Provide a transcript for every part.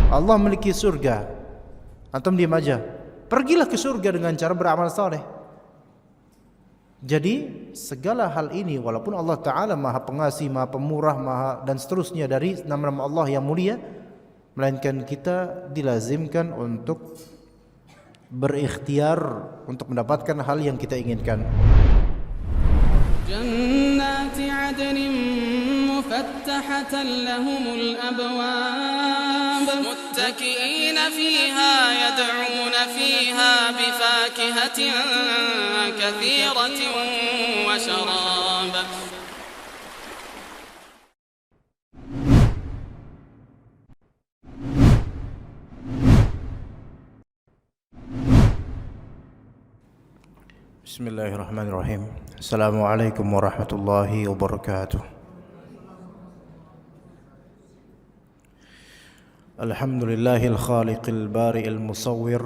Allah memiliki surga. Antum diam aja. Pergilah ke surga dengan cara beramal saleh. Jadi segala hal ini walaupun Allah Ta'ala Maha Pengasih, Maha Pemurah, Maha dan seterusnya dari nama-nama Allah yang mulia, melainkan kita dilazimkan untuk berikhtiar untuk mendapatkan hal yang kita inginkan. Jannati 'adnin mufattahatan lahumul abwab muttaki'ina fiha yad'una fiha bifakihatin katsiratin wa sharab. Bismillahirrahmanirrahim. Assalamualaikum warahmatullahi wabarakatuh. Alhamdulillahil khaliqil bari'il musawwir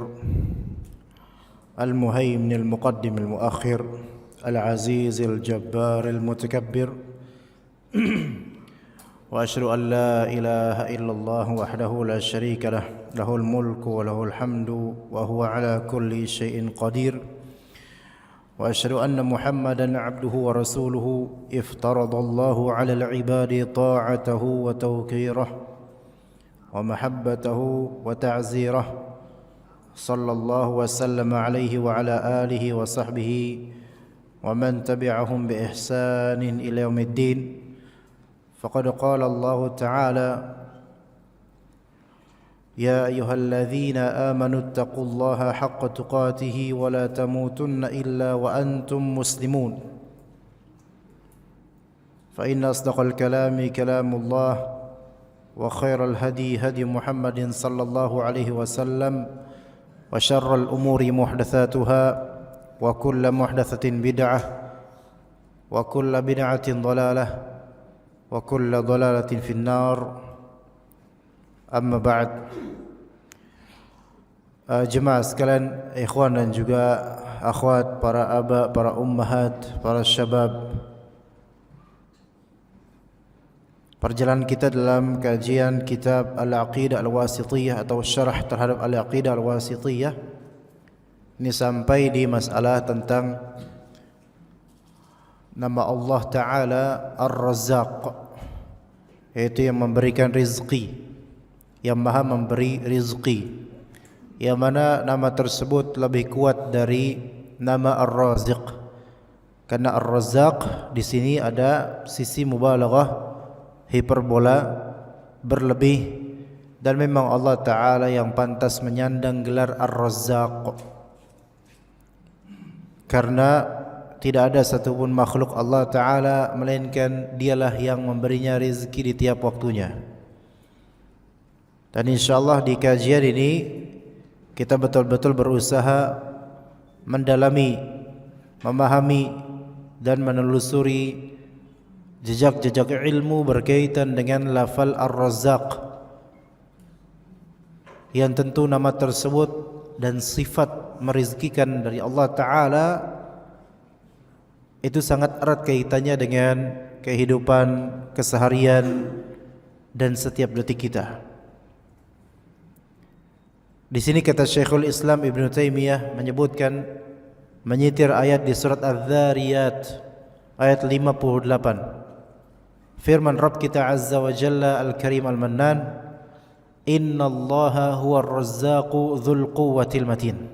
al-muhayminil muqaddimil muakhir al-azizil jabbaril mutakabbir wa asyhadu an la ilaha illallah wahdahu la syarika lah, lahul mulku wa lahul hamdu wa huwa ala kulli syai'in qadir. وأشهد أن محمدًا عبده ورسوله افترض الله على العباد طاعته وتوقيره ومحبته وتعزيره صلى الله وسلم عليه وعلى آله وصحبه ومن تبعهم بإحسان إلى يوم الدين. فقد قال الله تعالى: يا أيها الذين آمنوا اتقوا الله حق تقاته ولا تموتن إلا وأنتم مسلمون. فإن أصدق الكلام كلام الله وخير الهدي هدي محمد صلى الله عليه وسلم وشر الأمور محدثاتها وكل محدثة بدعة وكل بدعة ضلالة وكل ضلالة في النار. Amma ba'd. Jemaah sekalian, ikhwan dan juga akhwat, para aba, para ummahat, para syabab, perjalanan kita dalam kajian kitab Al-Aqidah Al-Wasithiyah atau syarah terhadap Al-Aqidah Al-Wasithiyah ini sampai di masalah tentang nama Allah Ta'ala Ar-Razzaq, yaitu yang memberikan rizki, yang maha memberi rizki, yang mana nama tersebut lebih kuat dari nama Ar-Raziq, karena Ar-Razzaq di sini ada sisi mubalaghah, hiperbola, berlebih, dan memang Allah Ta'ala yang pantas menyandang gelar Ar-Razzaq, karena tidak ada satupun makhluk Allah Ta'ala melainkan dialah yang memberinya rizki di tiap waktunya. Dan insyaallah di kajian ini kita betul-betul berusaha mendalami, memahami dan menelusuri jejak-jejak ilmu berkaitan dengan lafal Ar-Razzaq, yang tentu nama tersebut dan sifat merizkikan dari Allah Ta'ala itu sangat erat kaitannya dengan kehidupan keseharian dan setiap detik kita. Di sini kata Syekhul Islam Ibn Taimiyah menyebutkan, menyitir ayat di surat Az-Zariyat ayat 58. Firman Rabb kita Azza wa Jalla Al-Karim Al-Mannan, Innallaha huwa ar-razzaqu dzul quwwatil matin.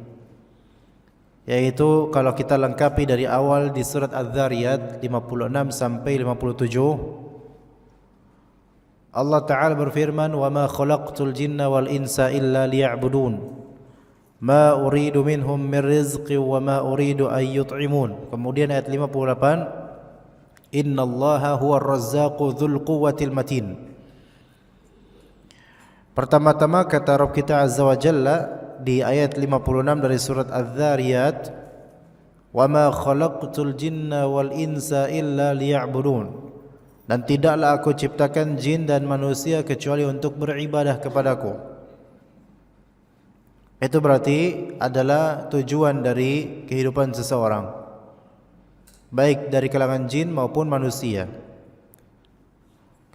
Yaitu kalau kita lengkapi dari awal di surat Az-Zariyat 56 sampai 57, Allah Ta'ala berfirman, wa ma khalaqtul jinna wal insa illa liya'budun ma uridu minhum min rizqi wa ma uridu an yut'imun. Kemudian ayat 58, innallaha huwa ar-razzaqu dzul quwwatil matin. Pertama-tama kata Rabb kita Azza wa Jalla di ayat 56 dari surat Az-Zariyat, wa ma khalaqtul jinna wal insa illa liya'budun, dan tidaklah aku ciptakan jin dan manusia kecuali untuk beribadah kepadaku. Itu berarti adalah tujuan dari kehidupan seseorang, baik dari kalangan jin maupun manusia.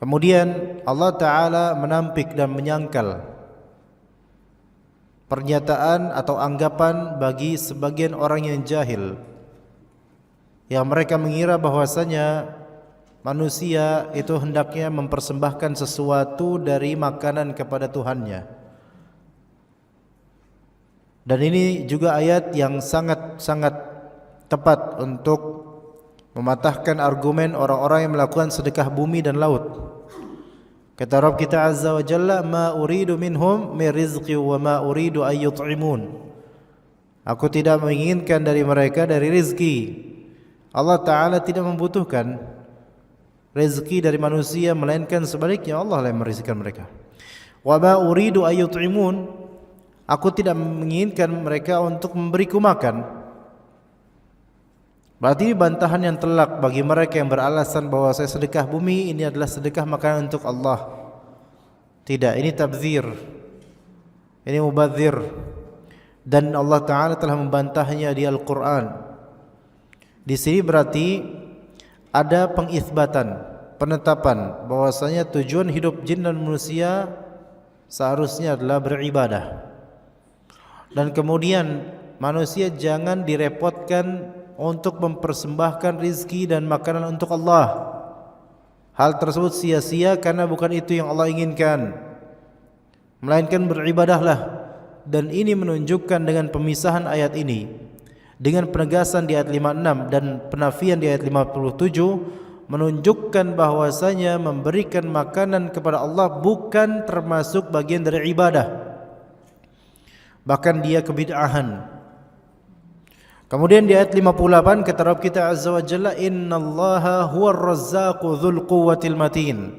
Kemudian Allah Ta'ala menampik dan menyangkal pernyataan atau anggapan bagi sebagian orang yang jahil, yang mereka mengira bahwasanya manusia itu hendaknya mempersembahkan sesuatu dari makanan kepada Tuhannya. Dan ini juga ayat yang sangat-sangat tepat untuk mematahkan argumen orang-orang yang melakukan sedekah bumi dan laut. Kata Rabb kita Azza wa Jalla, ma uridu minhum min rizqi wa ma uridu an yut'imun. Aku tidak menginginkan dari mereka dari rizki. Allah Ta'ala tidak membutuhkan rezeki dari manusia, melainkan sebaliknya Allah yang merizkikan mereka. Wa ma uridu an yut'imun. Aku tidak menginginkan mereka untuk memberiku makan. Berarti ini bantahan yang telak bagi mereka yang beralasan bahwa saya sedekah bumi ini adalah sedekah makanan untuk Allah. Tidak, ini tabdzir. Ini mubadzir. Dan Allah Ta'ala telah membantahnya di Al-Quran. Di sini berarti ada pengisbatan, penetapan bahwasanya tujuan hidup jin dan manusia seharusnya adalah beribadah. Dan kemudian manusia jangan direpotkan untuk mempersembahkan rizki dan makanan untuk Allah. Hal tersebut sia-sia karena bukan itu yang Allah inginkan, melainkan beribadahlah. Dan ini menunjukkan dengan pemisahan ayat ini dengan penegasan di ayat 56 dan penafian di ayat 57, menunjukkan bahwasanya memberikan makanan kepada Allah bukan termasuk bagian dari ibadah, bahkan dia kebid'ahan. Kemudian di ayat 58 kata Rabb kita Azza wa Jalla, innallaha huwar razzaqu dzul quwwatil matin.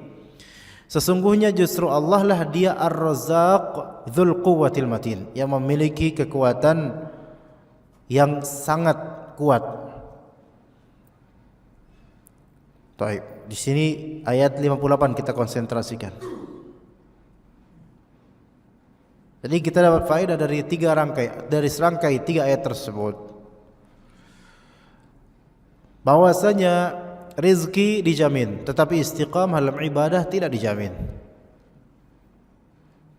Sesungguhnya justru Allah lah dia ar-razzaq dzul quwwatil matin, yang memiliki kekuatan yang sangat kuat. Baik, di sini ayat 58 kita konsentrasikan. Jadi kita dapat faedah dari serangkai tiga ayat tersebut, bahwasanya rezeki dijamin, tetapi istiqamah dalam ibadah tidak dijamin.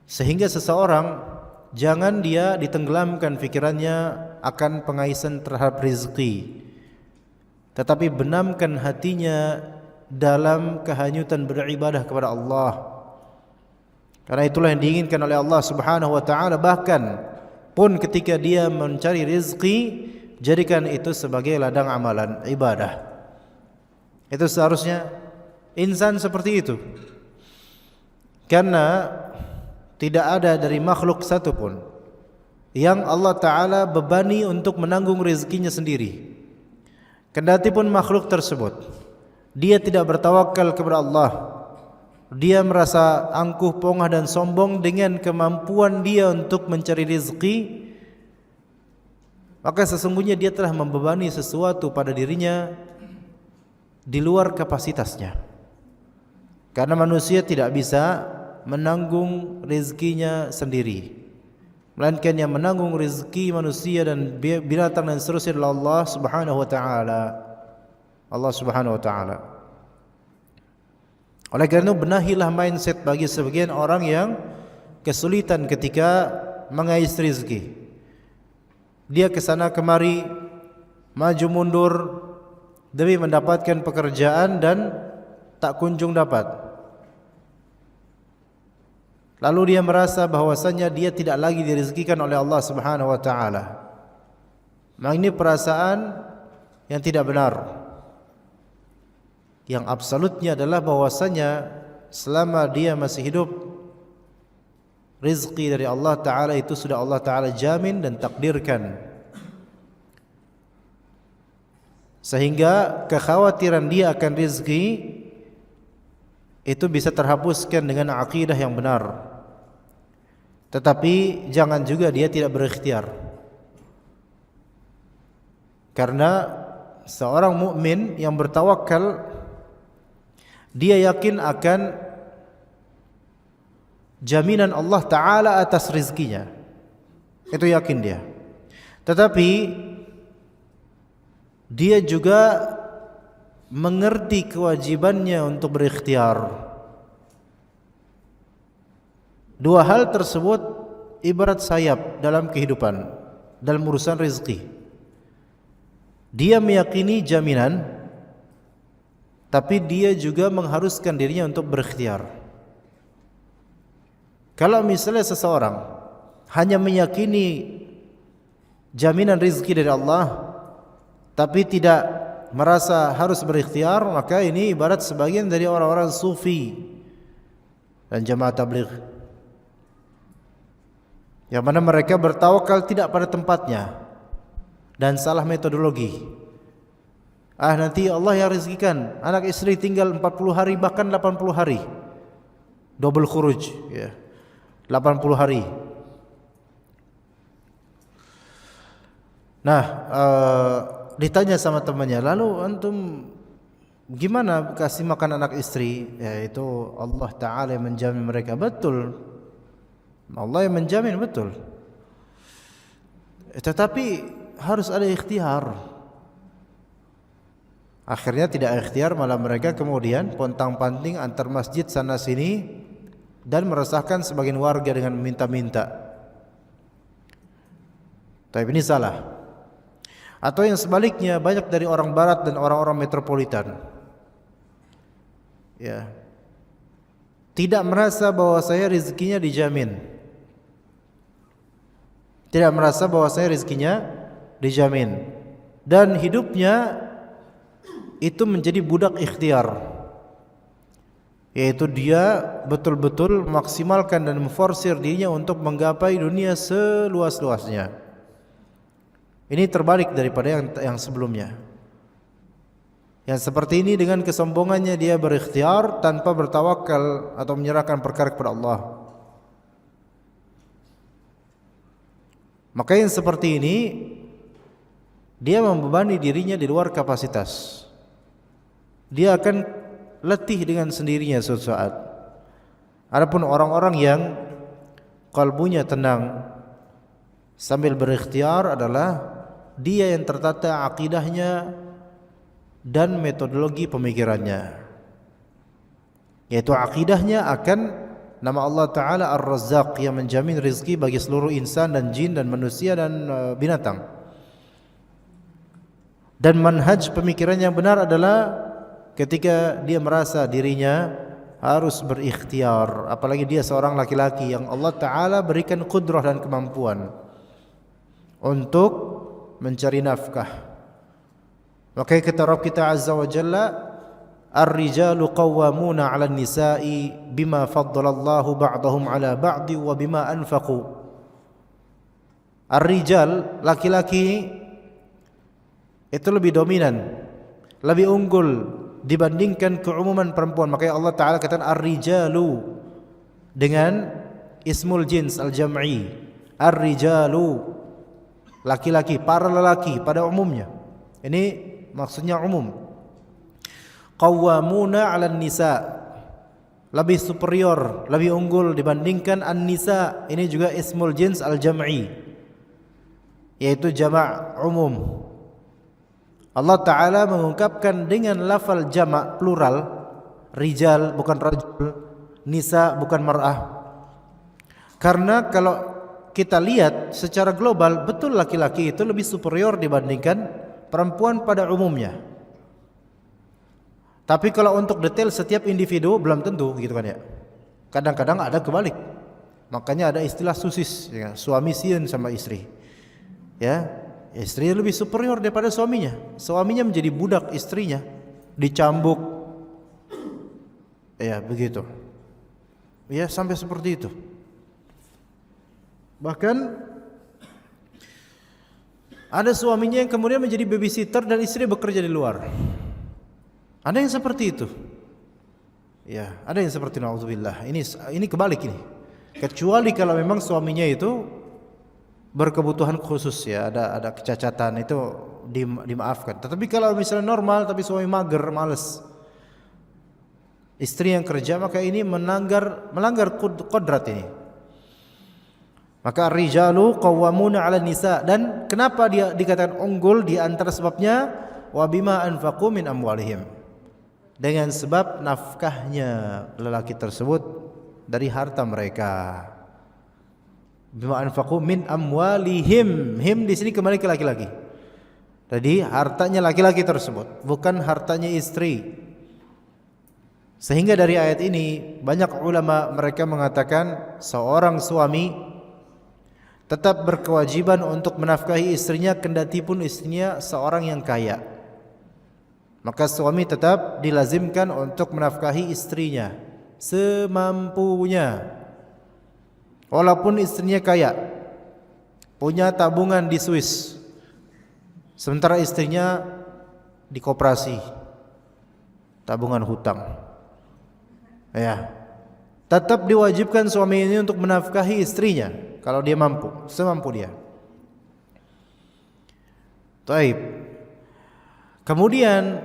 Sehingga seseorang jangan dia ditenggelamkan fikirannya akan pengaisan terhadap rezeki, tetapi benamkan hatinya dalam kehanyutan beribadah kepada Allah. Karena itulah yang diinginkan oleh Allah Subhanahu wa Ta'ala. Bahkan pun ketika dia mencari rezeki, jadikan itu sebagai ladang amalan ibadah. Itu seharusnya insan seperti itu. Karena tidak ada dari makhluk satupun yang Allah Ta'ala bebani untuk menanggung rezekinya sendiri. Kendati pun makhluk tersebut dia tidak bertawakal kepada Allah, dia merasa angkuh, pongah dan sombong dengan kemampuan dia untuk mencari rezeki, maka sesungguhnya dia telah membebani sesuatu pada dirinya di luar kapasitasnya. Karena manusia tidak bisa menanggung rezekinya sendiri, melainkan yang menanggung rezeki manusia dan binatang dan seterusnya adalah Allah Subhanahu wa Ta'ala. Allah Subhanahu wa Ta'ala. Oleh karena itu benahilah mindset bagi sebagian orang yang kesulitan ketika mengais rezeki. Dia kesana kemari, maju mundur demi mendapatkan pekerjaan dan tak kunjung dapat. Lalu dia merasa bahwasanya dia tidak lagi direzekikan oleh Allah Subhanahu wa Ta'ala. Maka ini perasaan yang tidak benar. Yang absolutnya adalah bahwasanya selama dia masih hidup, rezeki dari Allah Ta'ala itu sudah Allah Ta'ala jamin dan takdirkan. Sehingga kekhawatiran dia akan rezeki itu bisa terhapuskan dengan akidah yang benar. Tetapi jangan juga dia tidak berikhtiar. Karena seorang mukmin yang bertawakal, dia yakin akan jaminan Allah Ta'ala atas rezekinya. Itu yakin dia. Tetapi dia juga mengerti kewajibannya untuk berikhtiar. Dua hal tersebut ibarat sayap dalam kehidupan, dalam urusan rezeki. Dia meyakini jaminan, tapi dia juga mengharuskan dirinya untuk berikhtiar. Kalau misalnya seseorang hanya meyakini jaminan rezeki dari Allah, tapi tidak merasa harus berikhtiar, maka ini ibarat sebagian dari orang-orang sufi dan jamaah tabligh, yang mana mereka bertawakal tidak pada tempatnya dan salah metodologi. Nanti Allah yang rezekikan, anak istri tinggal 40 hari bahkan 80 hari, double khuruj, ya, 80 hari. Nah, ditanya sama temannya, lalu antum gimana kasih makan anak istri? Ya, itu Allah Ta'ala yang menjamin mereka. Betul, Allah yang menjamin, betul. Tetapi harus ada ikhtiar. Akhirnya tidak ikhtiar, malah mereka kemudian pontang-panting antar masjid sana sini dan meresahkan sebagian warga dengan meminta-minta. Tapi ini salah. Atau yang sebaliknya, banyak dari orang barat dan orang-orang metropolitan, ya, tidak merasa bahwa saya rezekinya dijamin. Tidak merasa bahwa saya rezekinya dijamin. Dan hidupnya itu menjadi budak ikhtiar, yaitu dia betul-betul memaksimalkan dan memforsir dirinya untuk menggapai dunia seluas-luasnya. Ini terbalik daripada yang sebelumnya. Yang seperti ini dengan kesombongannya dia berikhtiar tanpa bertawakal atau menyerahkan perkara kepada Allah. Maka yang seperti ini dia membebani dirinya di luar kapasitas. Dia akan letih dengan sendirinya suatu saat. Adapun orang-orang yang kalbunya tenang sambil berikhtiar adalah dia yang tertata akidahnya dan metodologi pemikirannya, yaitu akidahnya akan nama Allah Ta'ala Ar-Razzaq yang menjamin rezeki bagi seluruh insan dan jin dan manusia dan binatang. Dan manhaj pemikiran yang benar adalah ketika dia merasa dirinya harus berikhtiar, apalagi dia seorang laki-laki yang Allah Ta'ala berikan qudrah dan kemampuan untuk mencari nafkah. Maka kata Rabb kita Azza wa Jalla, Ar-rijalu qawwamuna 'alan nisa'i bima faddalallahu ba'dahum 'ala ba'di wa bima anfaqu. Ar-rijal, laki-laki itu lebih dominan, lebih unggul dibandingkan keumuman perempuan. Makanya Allah Ta'ala katakan ar-rijalu dengan ismul jins al-jam'i. Ar-rijalu, laki-laki, para lelaki pada umumnya. Ini maksudnya umum. Qawwamuna 'alan nisa, lebih superior, lebih unggul dibandingkan an-nisa. Ini juga ismul jins al-jam'i, yaitu jama' umum. Allah Ta'ala mengungkapkan dengan lafal jama' plural, rijal bukan rajul, nisa bukan mar'ah. Karena kalau kita lihat secara global, betul laki-laki itu lebih superior dibandingkan perempuan pada umumnya. Tapi kalau untuk detail setiap individu belum tentu, gitu kan ya. Kadang-kadang ada kebalik. Makanya ada istilah susis, ya, suami sieun sama istri. Ya, istri lebih superior daripada suaminya. Suaminya menjadi budak istrinya, dicambuk. Ya, begitu. Ya, sampai seperti itu. Bahkan ada suaminya yang kemudian menjadi babysitter dan istri bekerja di luar. Ada yang seperti itu. Ya, ada yang seperti naudzubillah. Ini kebalik ini. Kecuali kalau memang suaminya itu berkebutuhan khusus, ya, ada kecacatan, itu dimaafkan. Tetapi kalau misalnya normal tapi suami mager, malas, istri yang kerja, maka ini melanggar kodrat ini. Maka rijalu qawwamuna 'ala nisa, dan kenapa dia dikatakan unggul di antara sebabnya wa bima anfaqu min amwalihim, dengan sebab nafkahnya lelaki tersebut dari harta mereka. bima anfaqu min amwalihim. Him di sini kembali ke laki-laki. Jadi hartanya laki-laki tersebut, bukan hartanya istri. Sehingga dari ayat ini banyak ulama mereka mengatakan seorang suami tetap berkewajiban untuk menafkahi istrinya kendati pun istrinya seorang yang kaya. Maka suami tetap dilazimkan untuk menafkahi istrinya semampunya. Walaupun istrinya kaya, punya tabungan di Swiss, sementara istrinya di koperasi, tabungan hutang, ya, tetap diwajibkan suami ini untuk menafkahi istrinya kalau dia mampu, semampu dia. Taib. Kemudian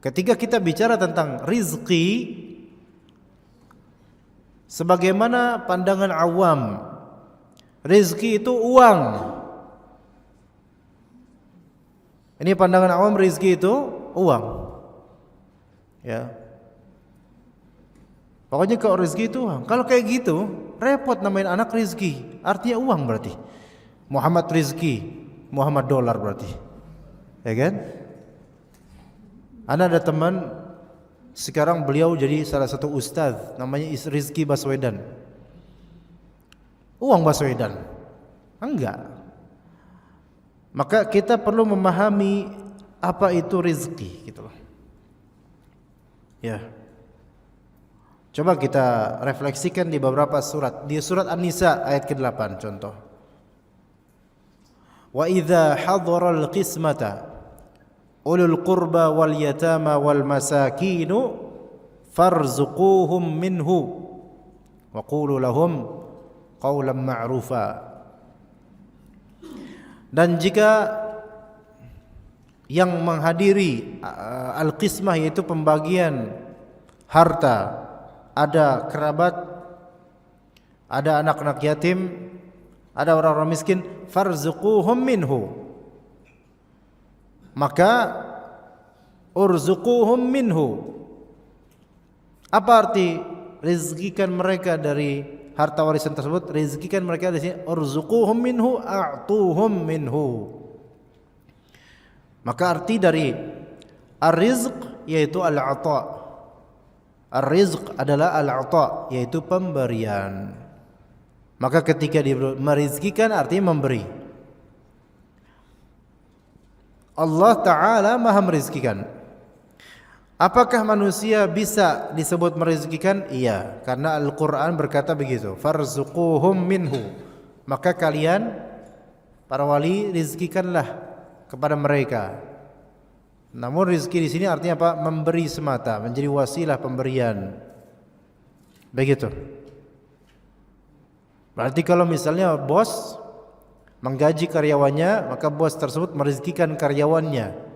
ketika kita bicara tentang rizki, sebagaimana pandangan awam, rizki itu uang. Ini pandangan awam, rizki itu uang. Ya. Pokoknya kalau rizki itu uang. Kalau kayak gitu, repot namain anak rizki. Artinya uang berarti. Muhammad rizki, Muhammad dolar berarti. Ya kan? Ana ada teman, sekarang beliau jadi salah satu ustaz, namanya Rizki Baswedan. Uang Baswedan? Enggak. Maka kita perlu memahami apa itu rizki, gitu loh. Ya. Coba kita refleksikan di beberapa surat. Di surat An-Nisa ayat ke-8 contoh. Wa idza hadaral qismata ulul qurba wal yatama wal masakinu farzuquhum minhu wa qulu lahum qawlan ma'rufa. Dan jika yang menghadiri al-qismah, yaitu pembagian harta, ada kerabat, ada anak-anak yatim, ada orang-orang miskin, farzuquhum minhu, maka urzuquhum minhu. Apa arti rizkikan mereka dari harta warisan tersebut? Rizkikan mereka dari sini, urzuquhum minhu a'tuhum minhu. Maka arti dari ar-rizq yaitu al-'ata'. Ar-rizq adalah al-'ata', yaitu pemberian. Maka ketika dia merizkikan artinya memberi. Allah Ta'ala maha merizkikan. Apakah manusia bisa disebut merizkikan? Iya, karena Al-Quran berkata begitu, farzuquhum minhu. Maka kalian para wali rizkikanlah kepada mereka. Namun rizki di sini artinya apa? Memberi semata, menjadi wasilah pemberian. Begitu. Berarti kalau misalnya bos menggaji karyawannya, maka bos tersebut merizkikan karyawannya.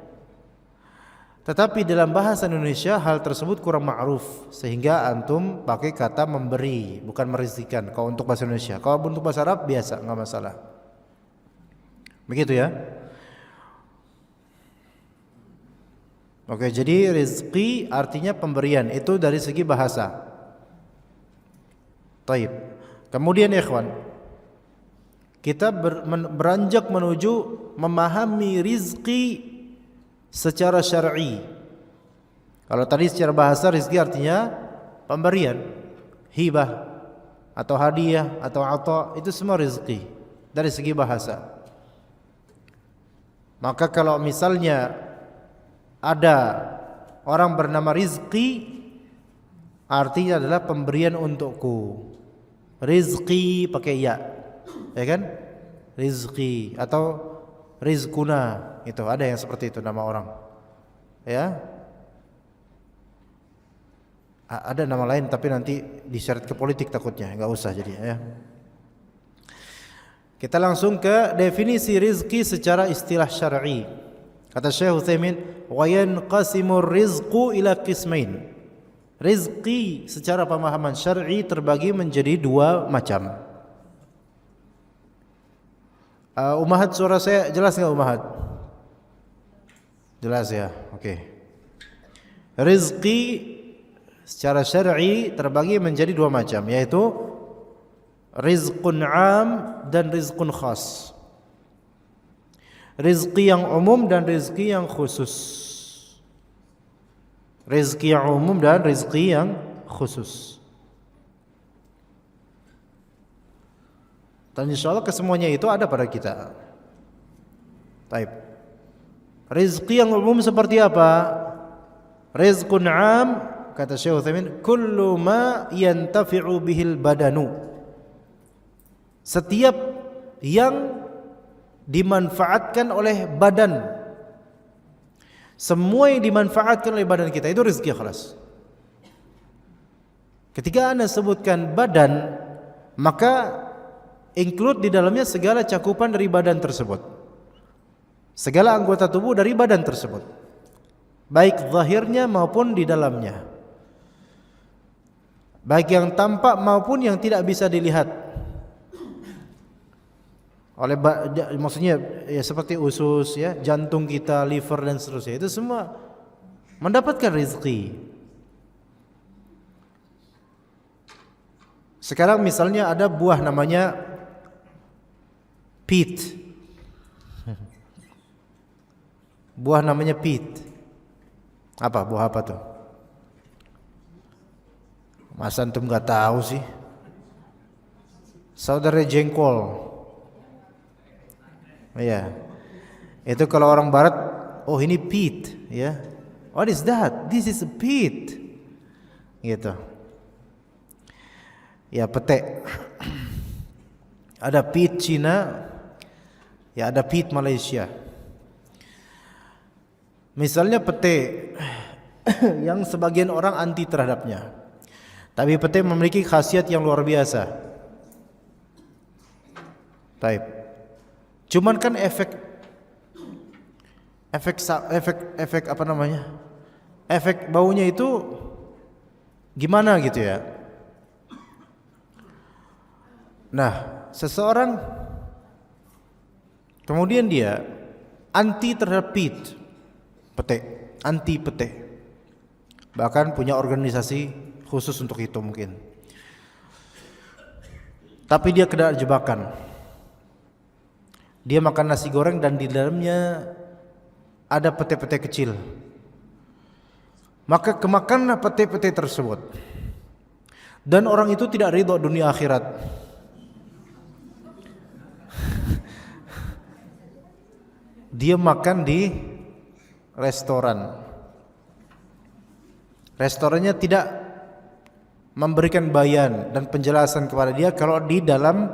Tetapi dalam bahasa Indonesia hal tersebut kurang ma'ruf, sehingga antum pakai kata memberi, bukan merizkikan. Kalau untuk bahasa Indonesia, kalau untuk bahasa Arab biasa, enggak masalah. Begitu ya. Oke, jadi rizki artinya pemberian, itu dari segi bahasa. Taib. Kemudian ya ikhwan, kita beranjak menuju memahami rizki secara syar'i. Kalau tadi secara bahasa rizki artinya pemberian, hibah atau hadiah atau 'ata, itu semua rizki dari segi bahasa. Maka kalau misalnya ada orang bernama rizki, artinya adalah pemberian untukku. Rizki pakai ya kan? Rizki atau rizkuna, itu ada yang seperti itu nama orang. Ya. Ada nama lain tapi nanti diseret ke politik takutnya, enggak usah jadi ya. Kita langsung ke definisi rizki secara istilah syar'i. Kata Syekh Utsaimin, wa yanqasimur rizqu ila qismain. Rizki secara pemahaman syar'i terbagi menjadi dua macam. Umahat, suara saya jelas enggak Umahat? Jelas ya, oke. Rizki secara syar'i terbagi menjadi dua macam, yaitu rizqun 'am dan rizqun khas. Rizki yang umum dan rizki yang khusus. Rizki yang umum dan rizki yang khusus. Dan insya Allah kesemuanya itu ada pada kita. Taib. Rizki yang umum seperti apa? Rizqun 'am, kata Syekh Utsaimin, kullu ma yantafi'u bihil badanu. Setiap yang dimanfaatkan oleh badan. Semua yang dimanfaatkan oleh badan kita itu rezeki khalas. Ketika Anda sebutkan badan, maka include di dalamnya segala cakupan dari badan tersebut. Segala anggota tubuh dari badan tersebut, baik zahirnya maupun di dalamnya, baik yang tampak maupun yang tidak bisa dilihat. Maksudnya ya seperti usus ya, jantung kita, liver dan seterusnya, itu semua mendapatkan rezeki. Sekarang misalnya ada buah namanya peat. Buah namanya peat. Apa buah apa tuh? Masa antum enggak tahu sih? Saudara jengkol. Ya, itu kalau orang barat, oh ini peat, ya. What is that? This is a peat, gitu. Ya pete. Ada peat Cina, ya ada peat Malaysia. Misalnya pete, yang sebagian orang anti terhadapnya, tapi pete memiliki khasiat yang luar biasa. Taib. Cuman kan efek apa namanya? Efek baunya itu gimana gitu ya. Nah, seseorang kemudian dia anti terhadap peat, pete, anti pete. Bahkan punya organisasi khusus untuk itu mungkin. Tapi dia kena jebakan. Dia makan nasi goreng dan di dalamnya ada pete-pete kecil. Maka kemakanlah pete-pete tersebut. Dan orang itu tidak ridho dunia akhirat. Dia makan di restoran. Restorannya tidak memberikan bayan dan penjelasan kepada dia kalau di dalam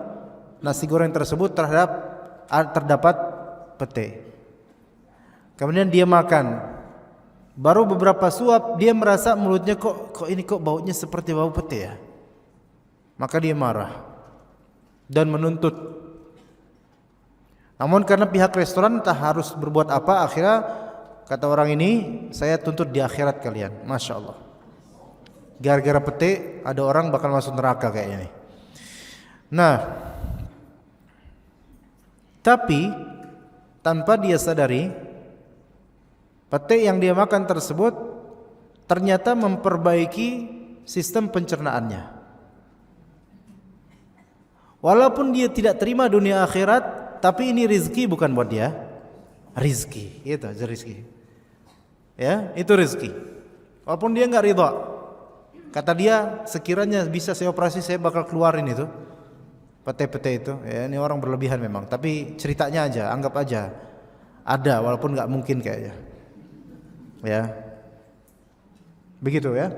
nasi goreng tersebut terdapat pete. Kemudian dia makan. Baru beberapa suap dia merasa mulutnya kok baunya seperti bau pete ya. Maka dia marah dan menuntut. Namun karena pihak restoran entah harus berbuat apa, akhirnya kata orang ini, saya tuntut di akhirat kalian. Masya Allah. Gara-gara pete ada orang bakal masuk neraka kayaknya nih. Nah, tapi tanpa dia sadari, pete yang dia makan tersebut ternyata memperbaiki sistem pencernaannya. Walaupun dia tidak terima dunia akhirat, tapi ini rizki bukan buat dia. Rizki, itu aja rizki. Ya, itu rizki. Walaupun dia enggak ridha. Kata dia, sekiranya bisa saya operasi, saya bakal keluarin itu pete-pete itu. Ya, ini orang berlebihan memang. Tapi ceritanya aja, anggap aja ada, walaupun enggak mungkin kayaknya. Ya, begitu ya.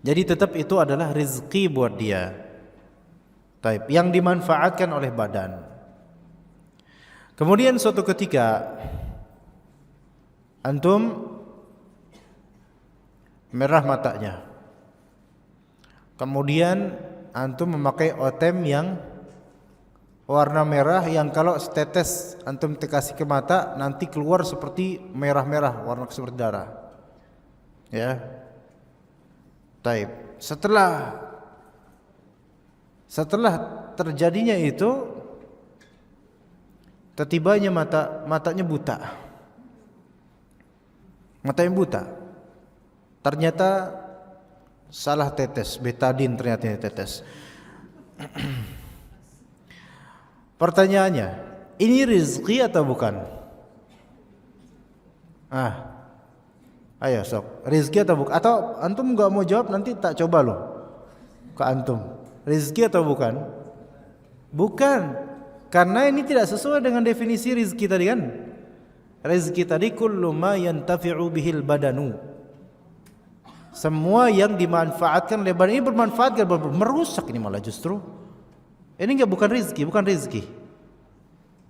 Jadi tetap itu adalah rizki buat dia. Taib, yang dimanfaatkan oleh badan. Kemudian suatu ketika antum merah matanya. Kemudian antum memakai otem yang warna merah yang kalau setetes antum kasih ke mata nanti keluar seperti merah-merah, warna seperti darah. Ya. Taib. Setelah terjadinya itu, tertibanya matanya buta. Matanya buta. Ternyata salah tetes, betadin ternyata tetes. Pertanyaannya, ini rizki atau bukan? Ayo sok, rizki atau bukan? Atau antum nggak mau jawab, nanti tak coba loh ke antum. Rizki atau bukan? Bukan, karena ini tidak sesuai dengan definisi rizki tadi kan. Rizki tadi kullu ma yantafi'u bihil badanu. Semua yang dimanfaatkan oleh badan ini bermanfaat gak merusak, ini malah justru. Ini enggak, bukan rizki.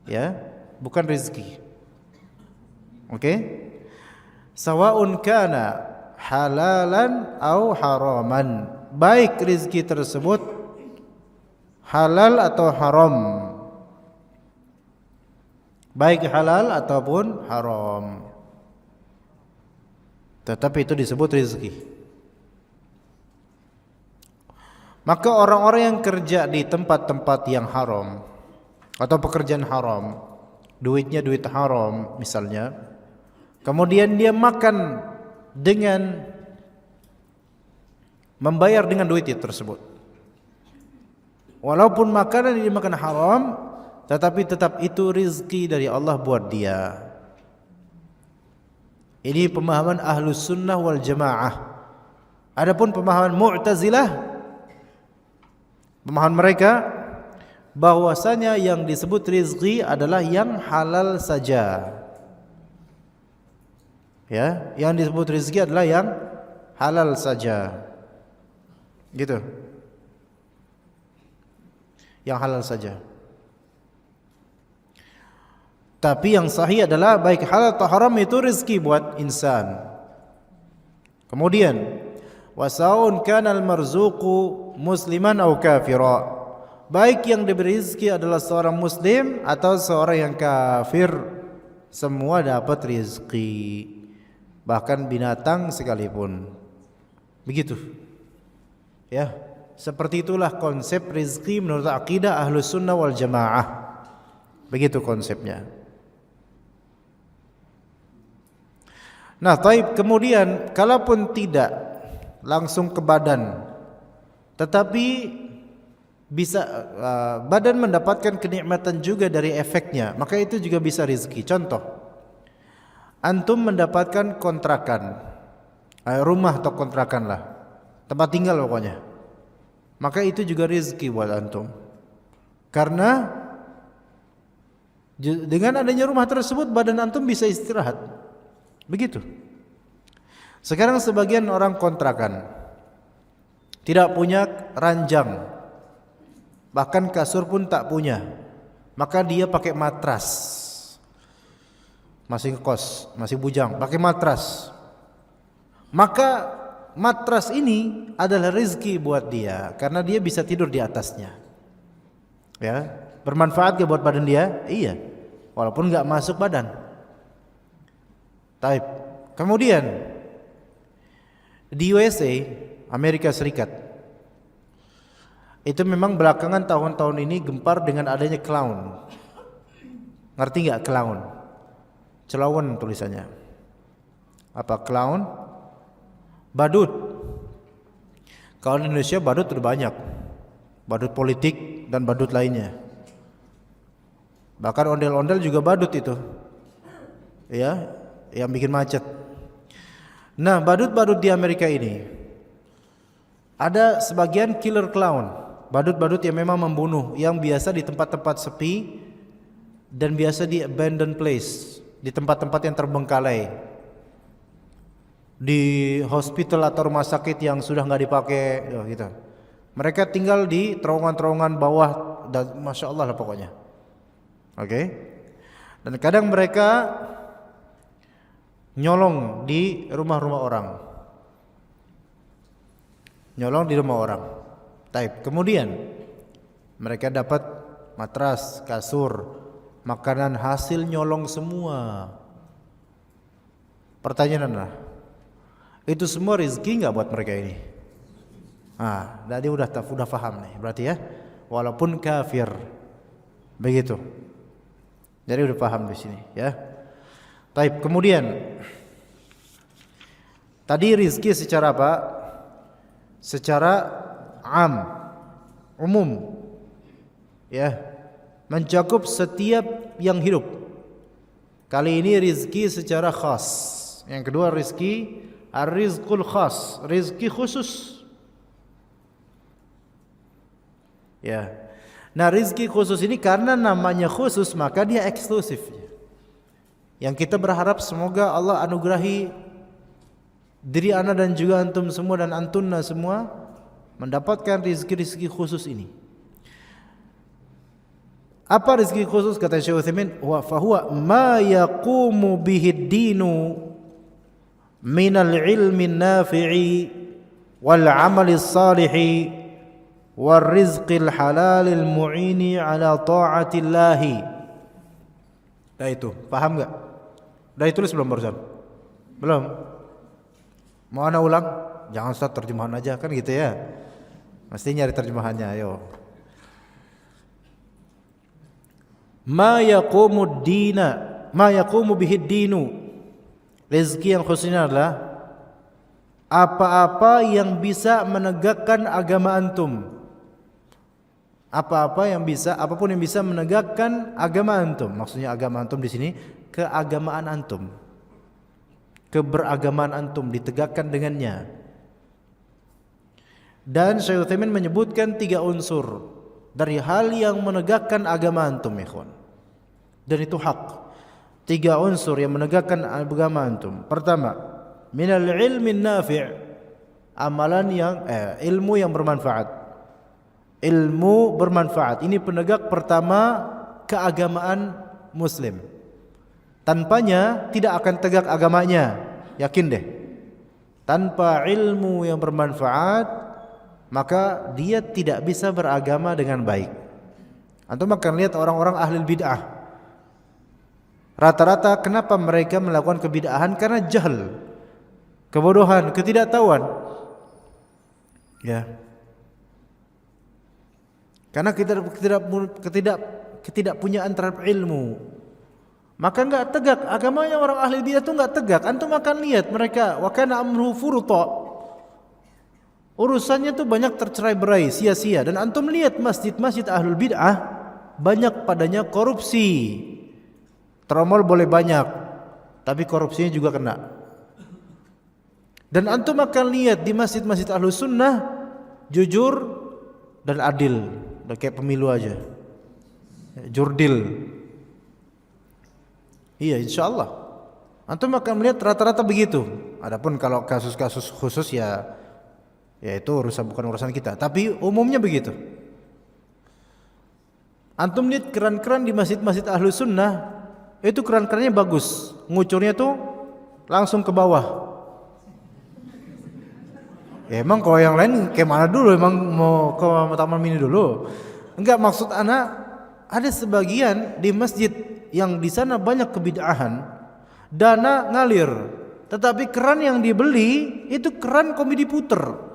Ya, bukan rizki. Oke? Sawa'un kana halalan au haraman. Baik rizki tersebut halal atau haram. Baik halal ataupun haram. Tetapi itu disebut rizki. Maka orang-orang yang kerja di tempat-tempat yang haram atau pekerjaan haram, duitnya duit haram misalnya, kemudian dia makan dengan membayar dengan duit itu tersebut, walaupun makanan yang dimakan haram, tetapi tetap itu rizki dari Allah buat dia. Ini pemahaman Ahlus Sunnah wal Jamaah. Adapun pemahaman Mu'tazilah, pemahaman mereka bahwasanya yang disebut rizki adalah yang halal saja. Ya, yang disebut rizki adalah yang halal saja. Gitu. Yang halal saja. Tapi yang sahih adalah baik halal atau haram itu rezeki buat insan. Kemudian wasaun kanal marzuqu musliman atau kafira. Baik yang diberi rezeki adalah seorang muslim atau seorang yang kafir, semua dapat rezeki. Bahkan binatang sekalipun. Begitu. Ya, seperti itulah konsep rezeki menurut akidah Ahlus Sunnah wal Jamaah. Begitu konsepnya. Nah, taib, kemudian kalaupun tidak langsung ke badan, tetapi bisa badan mendapatkan kenikmatan juga dari efeknya, maka itu juga bisa rezeki. Contoh, antum mendapatkan kontrakan, rumah atau kontrakan lah, tempat tinggal pokoknya, maka itu juga rezeki buat antum. Karena dengan adanya rumah tersebut badan antum bisa istirahat. Begitu. Sekarang sebagian orang kontrakan tidak punya ranjang, bahkan kasur pun tak punya, maka dia pakai matras. Masih ngekos, masih bujang, pakai matras. Maka matras ini adalah rezeki buat dia, karena dia bisa tidur di atasnya. Ya, bermanfaat gak buat badan dia? Iya, walaupun gak masuk badan. Taib. Kemudian di USA, Amerika Serikat, itu memang belakangan tahun-tahun ini gempar dengan adanya clown. Ngerti nggak clown? Clown tulisannya. Apa clown? Badut. Kalau di Indonesia badut udah banyak. Badut politik dan badut lainnya. Bahkan ondel-ondel juga badut itu. Ya, yang bikin macet. Nah, badut-badut di Amerika ini ada sebagian killer clown, badut-badut yang memang membunuh, yang biasa di tempat-tempat sepi dan biasa di abandoned place, di tempat-tempat yang terbengkalai, di hospital atau rumah sakit yang sudah nggak dipakai, gitu. Mereka tinggal di terowongan-terowongan bawah, dan masya Allah lah pokoknya. Oke. Dan kadang mereka nyolong di rumah-rumah orang. Nyolong di rumah orang. Taib. Kemudian mereka dapat matras, kasur, makanan hasil nyolong semua. Pertanyaan adalah, itu semua rezeki enggak buat mereka ini? Jadi udah paham nih, berarti ya, walaupun kafir. Begitu. Jadi udah paham di sini, ya. Taib. Kemudian tadi rizki secara apa? Secara am, umum, ya, mencakup setiap yang hidup. Kali ini rizki secara khas. Yang kedua rizki ar-rizqul khas, rizki khusus. Ya. Nah, rizki khusus ini karena namanya khusus maka dia eksklusif. Yang kita berharap semoga Allah anugerahi diri ana dan juga antum semua dan antunna semua mendapatkan rizki-rizki khusus ini. Apa rizki khusus kata Syekh Utsaimin? Wa fahuwa ma yaqumu bihi ad-dinu minal ilmi nafi'i wal amali salihi wal rizqil halalil mu'ini ala ta'atillahi. Dah itu, paham enggak? Dah ditulis belum barusan? Belum? Mau ana ulang? Jangan Ustaz terjemahan aja kan gitu ya. Mesti nyari terjemahannya, ayo. Ma yaqumu dina, ma yaqumu bihi dinu. Rezeki yang khususnya adalah apa-apa yang bisa menegakkan agama antum. Apa-apa yang bisa, apapun yang bisa menegakkan agama antum. Maksudnya agama antum di sini keagamaan antum. Keberagaman antum ditegakkan dengannya. Dan Syekh Utsaimin menyebutkan 3 unsur dari hal yang menegakkan agama antum, ikhwan. Dan itu hak. 3 unsur yang menegakkan agama antum. Pertama, minal ilmi nafi', amalan yang ilmu yang bermanfaat. Ilmu bermanfaat. Ini penegak pertama keagamaan muslim. Tanpanya tidak akan tegak agamanya. Yakin deh. Tanpa ilmu yang bermanfaat maka dia tidak bisa beragama dengan baik. Antum akan lihat orang-orang ahli bid'ah. Rata-rata kenapa mereka melakukan kebid'ahan? Karena jahil, kebodohan, ketidaktahuan. Ya. Karena ketidakpunyaan terhadap ilmu. Maka enggak tegak agamanya orang ahli bid'ah itu enggak tegak. Antum akan lihat mereka wa kana amruhu furta. Urusannya tuh banyak tercerai-berai, sia-sia. Dan antum lihat masjid-masjid ahlul bid'ah banyak padanya korupsi. Tromol boleh banyak, tapi korupsinya juga kena. Dan antum akan lihat di masjid-masjid ahlus sunnah jujur dan adil, udah kayak pemilu aja. Jurdil. Iya, insyaallah. Antum akan melihat rata-rata begitu. Adapun kalau kasus-kasus khusus ya itu bukan urusan kita, tapi umumnya begitu. Antum lihat keran-keran di masjid-masjid ahlus sunnah, itu keran-kerannya bagus, ngucurnya tuh langsung ke bawah. Ya, emang kalau yang lain kayak mana dulu? Emang mau ke taman mini dulu? Enggak, maksud anak ada sebagian di masjid yang di sana banyak kebid'ahan, dana ngalir, tetapi keran yang dibeli itu keran komedi puter.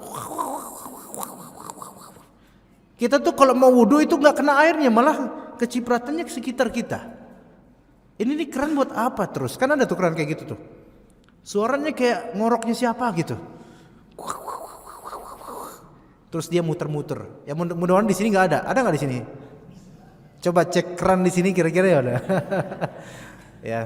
Kita tuh kalau mau wudu itu nggak kena airnya, malah kecipratannya ke sekitar kita. Ini nih keran buat apa terus? Kan ada tuh keran kayak gitu tuh. Suaranya kayak ngoroknya siapa gitu. Terus dia muter-muter. Ya mudah-mudahan di sini nggak ada. Ada nggak di sini? Coba cek keran di sini kira-kira ya udah. Ya.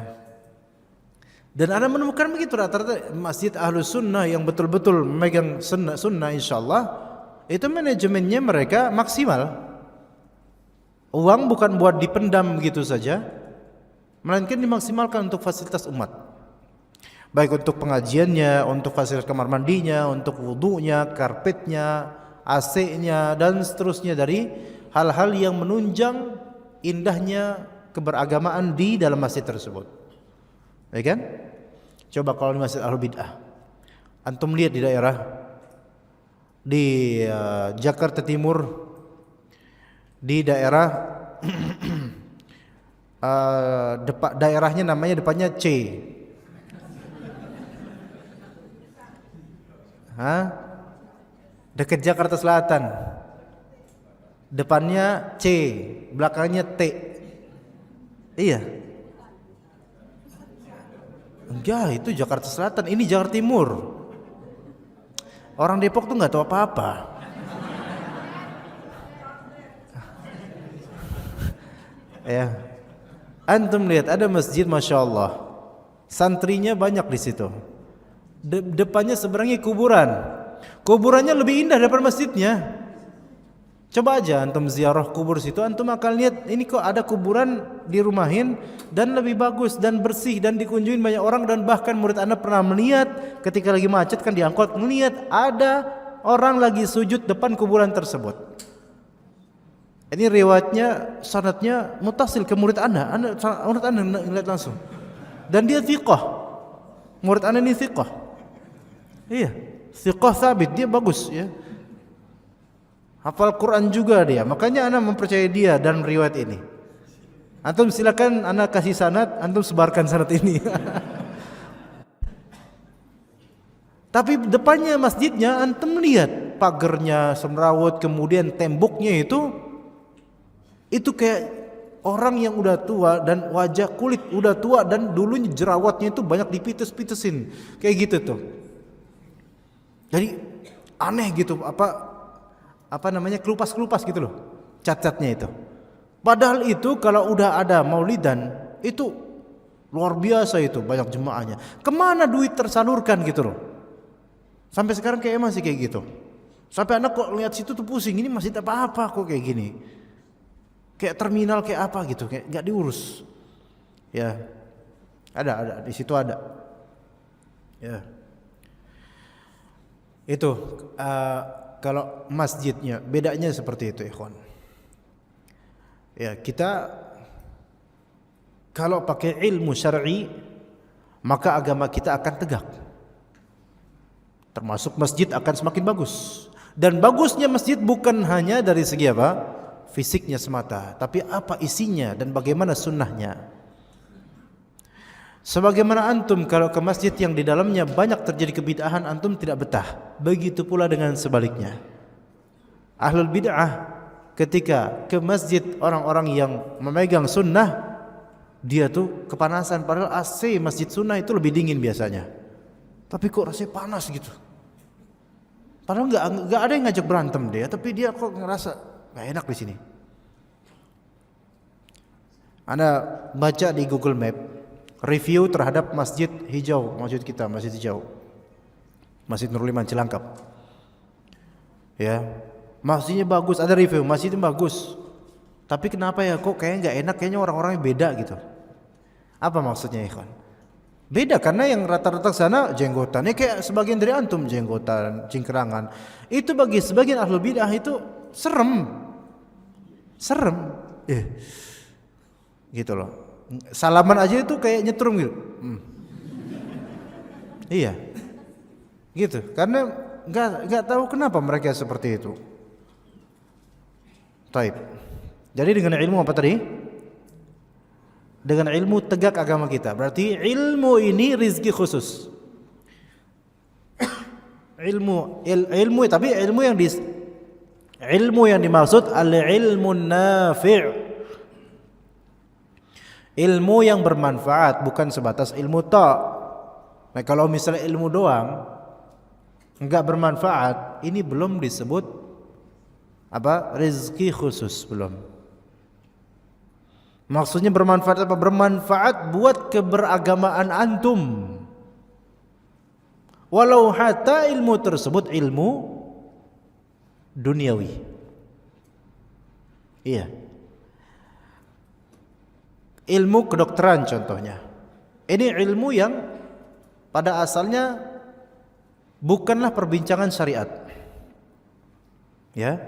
Dan Anda menemukan begitu rata-rata masjid ahlus sunnah yang betul-betul memegang sunnah insyaallah itu manajemennya mereka maksimal. Uang bukan buat dipendam gitu saja, melainkan dimaksimalkan untuk fasilitas umat. Baik untuk pengajiannya, untuk fasilitas kamar mandinya, untuk wudunya, karpetnya, AC-nya dan seterusnya dari hal-hal yang menunjang indahnya keberagamaan di dalam masjid tersebut. Ya kan? Coba kalau di masjid Ahlul Bid'ah, antum lihat di daerah di Jakarta Timur, di daerah daerahnya namanya depannya C. Dekat Jakarta Selatan. Depannya C, belakangnya T. Iya. Enggak, itu Jakarta Selatan, ini Jakarta Timur. Orang Depok tuh nggak tahu apa-apa. Ya. Antum lihat ada masjid Masya Allah, santrinya banyak di situ. Depannya seberangnya kuburan. Kuburannya lebih indah daripada masjidnya. Coba aja antum ziarah kubur situ, antum akan lihat ini kok ada kuburan dirumahin dan lebih bagus dan bersih dan dikunjungin banyak orang, dan bahkan murid Anda pernah melihat ketika lagi macet kan diangkut, melihat ada orang lagi sujud depan kuburan tersebut. Ini riwayatnya, sanadnya mutasil ke murid Anda lihat langsung. Dan dia thiqah. Murid Anda ini thiqah. Iya, thiqah sabit, dia bagus ya. Hafal Quran juga dia. Makanya Anda mempercayai dia dan riwayat ini. Antum silakan Anda kasih sanad, antum sebarkan sanad ini. Tapi depannya masjidnya antum lihat pagernya semrawut, kemudian temboknya itu kayak orang yang udah tua dan wajah kulit udah tua dan dulunya jerawatnya itu banyak dipites-pitesin kayak gitu tuh. Jadi aneh gitu, apa namanya, kelupas-kelupas gitu loh cat-catnya itu. Padahal itu kalau udah ada maulidan itu luar biasa, itu banyak jemaahnya. Kemana duit tersalurkan gitu loh. Sampai sekarang kayak masih kayak gitu. Sampai anak kok lihat situ tuh pusing, ini masjid apa-apa kok kayak gini. Kayak terminal kayak apa gitu, kayak nggak diurus. Ya, ada di situ ada. Ya, itu kalau masjidnya bedanya seperti itu, ikhwan. Ya, kita kalau pakai ilmu syar'i maka agama kita akan tegak. Termasuk masjid akan semakin bagus. Dan bagusnya masjid bukan hanya dari segi apa? Fisiknya semata, tapi apa isinya dan bagaimana sunnahnya. Sebagaimana antum kalau ke masjid yang di dalamnya banyak terjadi kebid'ahan, antum tidak betah. Begitu pula dengan sebaliknya. Ahlul bid'ah ketika ke masjid orang-orang yang memegang sunnah, dia tuh kepanasan, padahal AC masjid sunnah itu lebih dingin biasanya. Tapi kok rasanya panas gitu. Padahal nggak ada yang ngajak berantem dia, tapi dia kok ngerasa nggak enak di sini. Anda baca di Google Map review terhadap masjid hijau, masjid kita, masjid hijau, Masjid Nurul Iman Cilangkap. Ya, masjidnya bagus, ada review, masjidnya bagus. Tapi kenapa ya kok kayaknya nggak enak, kayaknya orang-orangnya beda gitu. Apa maksudnya, ikhwan? Beda karena yang rata-rata sana jenggotannya kayak sebagian dari antum, jenggotan, cingkrangan. Itu bagi sebagian ahlul bidah itu serem. Gitu loh. Salaman aja itu kayak nyetrum gitu. Iya, gitu. Karena nggak tahu kenapa mereka seperti itu. Taib. Jadi dengan ilmu apa tadi? Dengan ilmu tegak agama kita. Berarti ilmu ini rizki khusus. ilmu tapi ilmu yang dimaksud al-ilmu nafi'. Ilmu yang bermanfaat, bukan sebatas ilmu ta'. Nah, kalau misalnya ilmu doang enggak bermanfaat, ini belum disebut apa? Rezeki khusus, belum. Maksudnya bermanfaat apa? Bermanfaat buat keberagamaan antum. Walau hatta ilmu tersebut ilmu duniawi. Iya. Ilmu kedokteran contohnya. Ini ilmu yang pada asalnya bukanlah perbincangan syariat. Ya.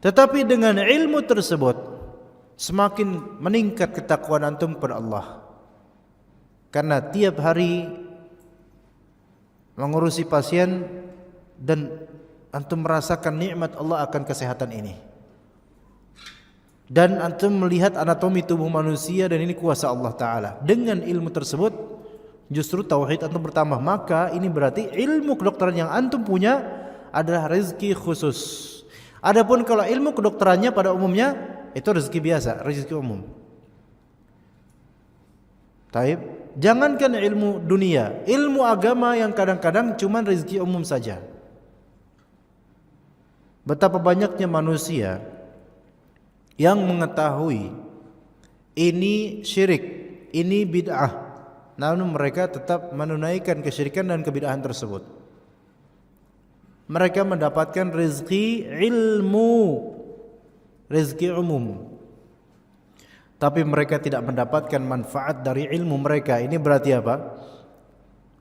Tetapi dengan ilmu tersebut semakin meningkat ketakwaan antum kepada Allah. Karena tiap hari mengurusi pasien dan antum merasakan nikmat Allah akan kesehatan ini. Dan antum melihat anatomi tubuh manusia dan ini kuasa Allah Ta'ala. Dengan ilmu tersebut justru tauhid antum bertambah. Maka ini berarti ilmu kedokteran yang antum punya adalah rezeki khusus. Adapun kalau ilmu kedokterannya pada umumnya itu rezeki biasa, rezeki umum. Taib. Jangankan ilmu dunia, ilmu agama yang kadang-kadang cuma rezeki umum saja. Betapa banyaknya manusia yang mengetahui ini syirik, ini bid'ah, namun mereka tetap menunaikan kesyirikan dan kebid'ahan tersebut. Mereka mendapatkan rezeki ilmu, rezeki umum, tapi mereka tidak mendapatkan manfaat dari ilmu mereka. Ini berarti apa?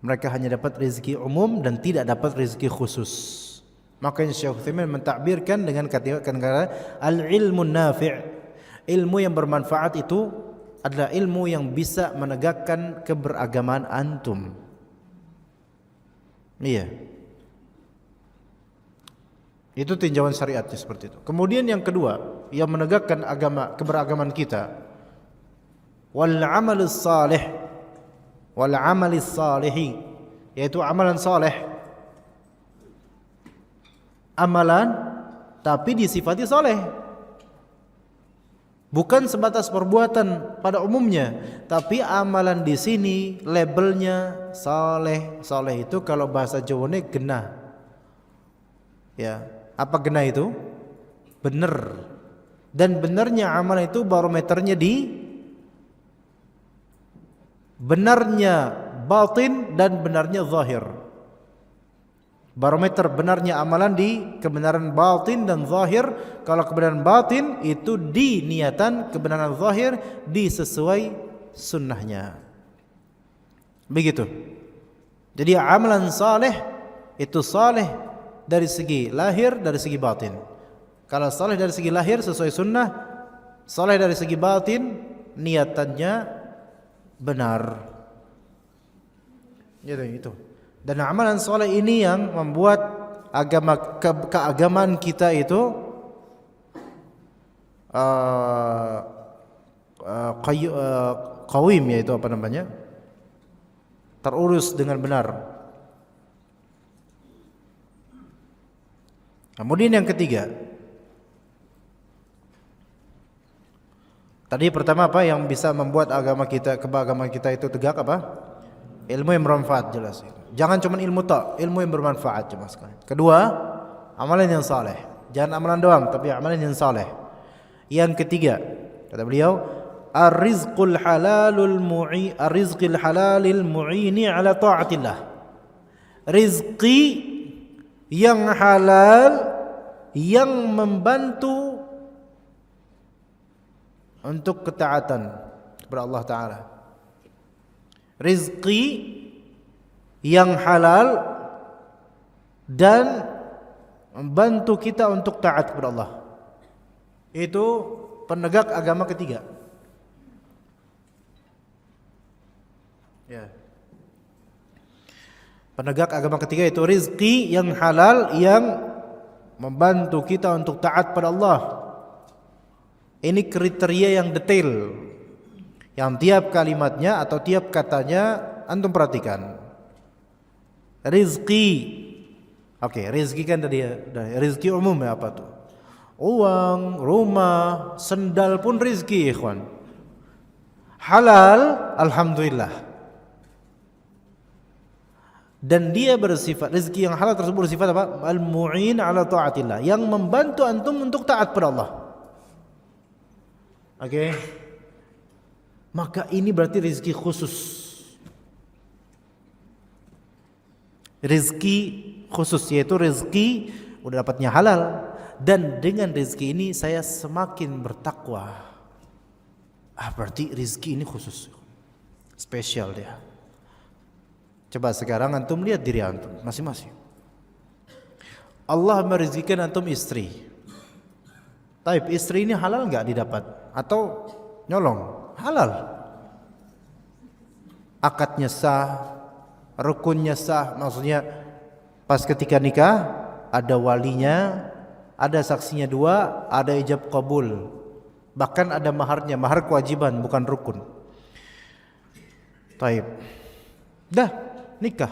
Mereka hanya dapat rezeki umum dan tidak dapat rezeki khusus. Makanya Syekh Utsaimin mentakbirkan dengan kata al-ilmu nafi'. Ilmu yang bermanfaat itu adalah ilmu yang bisa menegakkan keberagaman antum. Iya. Itu tinjauan syariatnya seperti itu. Kemudian yang kedua, yang menegakkan keberagaman kita, wal amalis salih, wal amalis salihi, yaitu amalan saleh. Amalan tapi disifati saleh. Bukan sebatas perbuatan pada umumnya, tapi amalan di sini labelnya saleh. Saleh itu kalau bahasa Jawane genah. Ya, apa genah itu? Benar. Dan benarnya amalan itu barometernya di benarnya batin dan benarnya zahir. Barometer benarnya amalan di kebenaran batin dan zahir. Kalau kebenaran batin itu di niatan, kebenaran zahir disesuai sunnahnya. Begitu. Jadi amalan saleh itu saleh dari segi lahir, dari segi batin. Kalau saleh dari segi lahir sesuai sunnah, saleh dari segi batin niatannya benar. Jadi itu. Dan amalan soleh ini yang membuat keagamaan kita itu qawim, yaitu apa namanya, terurus dengan benar. Kemudian yang ketiga, tadi pertama apa yang bisa membuat keagamaan kita itu tegak apa? Ilmu yang bermanfaat, jelas itu. Jangan cuma ilmu tak, ilmu yang bermanfaat cuma sekali. Kedua, amalan yang saleh. Jangan amalan doang, tapi amalan yang saleh. Yang ketiga, kata beliau, ar-rizqul halalul mu'ini ala ta'atillah. Rizqi yang halal yang membantu untuk ketaatan kepada Allah Ta'ala. Rizqi yang halal dan membantu kita untuk taat kepada Allah. Itu penegak agama ketiga. Ya. Penegak agama ketiga itu rizki yang halal yang membantu kita untuk taat pada Allah. Ini kriteria yang detail, yang tiap kalimatnya atau tiap katanya antum perhatikan. Rizki, oke, rizki kan tadi rizki umum ya, apa tuh? Uang, rumah, sendal pun rizki, ikhwan. Halal, alhamdulillah. Dan dia bersifat, rizki yang halal tersebut bersifat apa? Al-mu'in ala ta'atillah, yang membantu antum untuk taat pada Allah. Oke. Maka ini berarti rizki khusus. Rizki khusus, yaitu rizki udah dapatnya halal. Dan dengan rizki ini saya semakin bertakwa. Berarti rizki ini khusus, spesial dia. Coba sekarang antum lihat diri antum masing-masing. Allah merizkikan antum istri. Taib, istri ini halal enggak didapat? Atau nyolong? Halal. Akadnya sah, rukunnya sah, maksudnya pas ketika nikah ada walinya, ada saksinya dua, ada ijab qabul, bahkan ada maharnya. Mahar kewajiban, bukan rukun. Taib, dah nikah.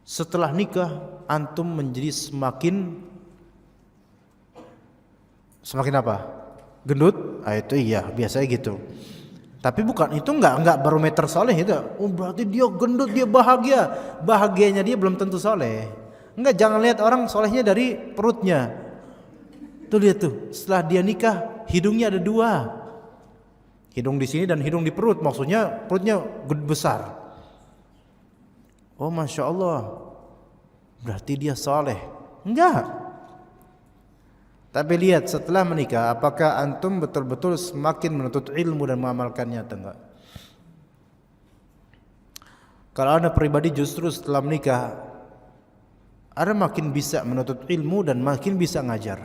Setelah nikah antum menjadi semakin apa? Gendut? Itu iya, biasanya gitu. Tapi bukan, itu enggak barometer soleh itu. Berarti dia gendut, dia bahagia. Bahagianya dia belum tentu soleh. Enggak, jangan lihat orang solehnya dari perutnya. Tuh lihat tuh, setelah dia nikah hidungnya ada 2. Hidung di sini dan hidung di perut, maksudnya perutnya besar. Oh Masya Allah, berarti dia saleh. Enggak. Tapi lihat setelah menikah, apakah antum betul-betul semakin menuntut ilmu dan mengamalkannya atau enggak? Kalau anda pribadi justru setelah menikah, anda makin bisa menuntut ilmu dan makin bisa ngajar.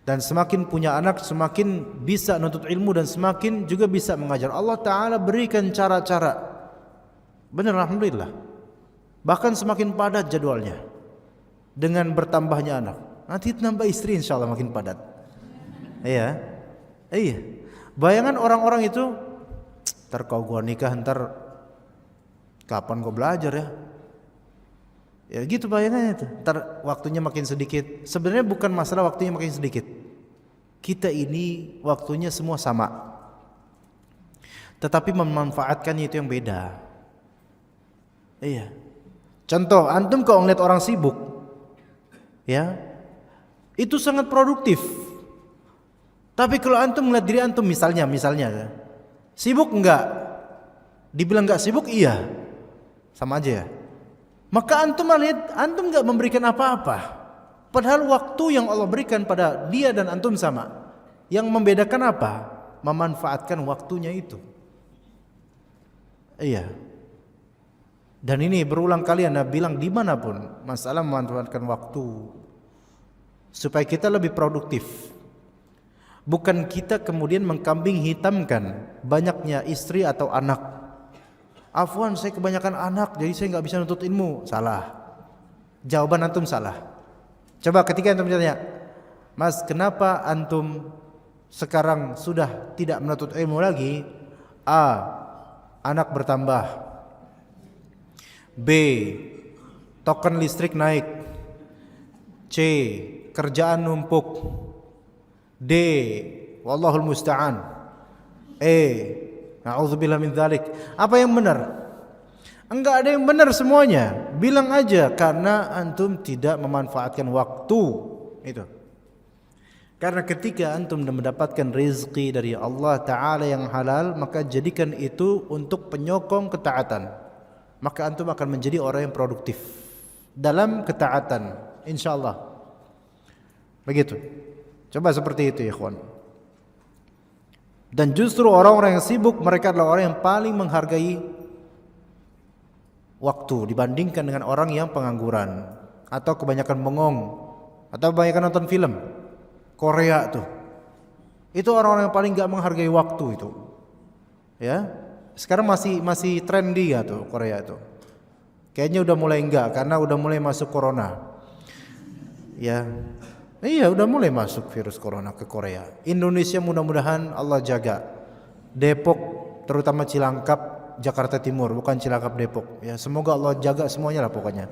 Dan semakin punya anak, semakin bisa menuntut ilmu dan semakin juga bisa mengajar. Allah Ta'ala berikan cara-cara. Benar, alhamdulillah. Bahkan semakin padat jadwalnya dengan bertambahnya anak. Nanti nambah istri insya Allah makin padat. Iya. Bayangan orang-orang itu, ntar kau gua nikah, ntar kapan gua belajar ya? Ya gitu bayangannya itu. Ntar waktunya makin sedikit. Sebenarnya bukan masalah waktunya makin sedikit. Kita ini waktunya semua sama. Tetapi memanfaatkannya itu yang beda. Iya. Contoh, antum kalau ngeliat orang sibuk, ya, itu sangat produktif. Tapi kalau antum ngeliat diri antum misalnya, sibuk enggak? Dibilang enggak sibuk, iya. Sama aja ya. Maka antum melihat antum enggak memberikan apa-apa. Padahal waktu yang Allah berikan pada dia dan antum sama. Yang membedakan apa? Memanfaatkan waktunya itu. Iya. Dan ini berulang kali Anda bilang dimanapun, masalah memanfaatkan waktu supaya kita lebih produktif. Bukan kita kemudian mengkambing hitamkan banyaknya istri atau anak. Afwan, saya kebanyakan anak, jadi saya nggak bisa nuntut ilmu. Salah. Jawaban antum salah. Coba ketika antum bertanya, Mas, kenapa antum sekarang sudah tidak menuntut ilmu lagi? A, anak bertambah. B, token listrik naik. C, kerjaan numpuk. D, wallahul musta'an. E, na'udzubillah min dzalik. Apa yang benar? Enggak ada yang benar semuanya. Bilang aja karena antum tidak memanfaatkan waktu itu. Karena ketika antum mendapatkan rezeki dari Allah Ta'ala yang halal, maka jadikan itu untuk penyokong ketaatan. Maka antum akan menjadi orang yang produktif dalam ketaatan, insyaallah. Begitu. Coba seperti itu ya ikhwan. Dan justru orang-orang yang sibuk, mereka adalah orang yang paling menghargai waktu dibandingkan dengan orang yang pengangguran atau kebanyakan bengong atau kebanyakan nonton film Korea tuh. Itu orang-orang yang paling gak menghargai waktu itu. Ya. Sekarang masih trendy ya tuh Korea itu. Kayaknya udah mulai enggak karena udah mulai masuk corona. Ya. Iya, udah mulai masuk virus corona ke Korea. Indonesia mudah-mudahan Allah jaga. Depok terutama Cilangkap, Jakarta Timur, bukan Cilangkap Depok. Ya, semoga Allah jaga semuanya lah pokoknya.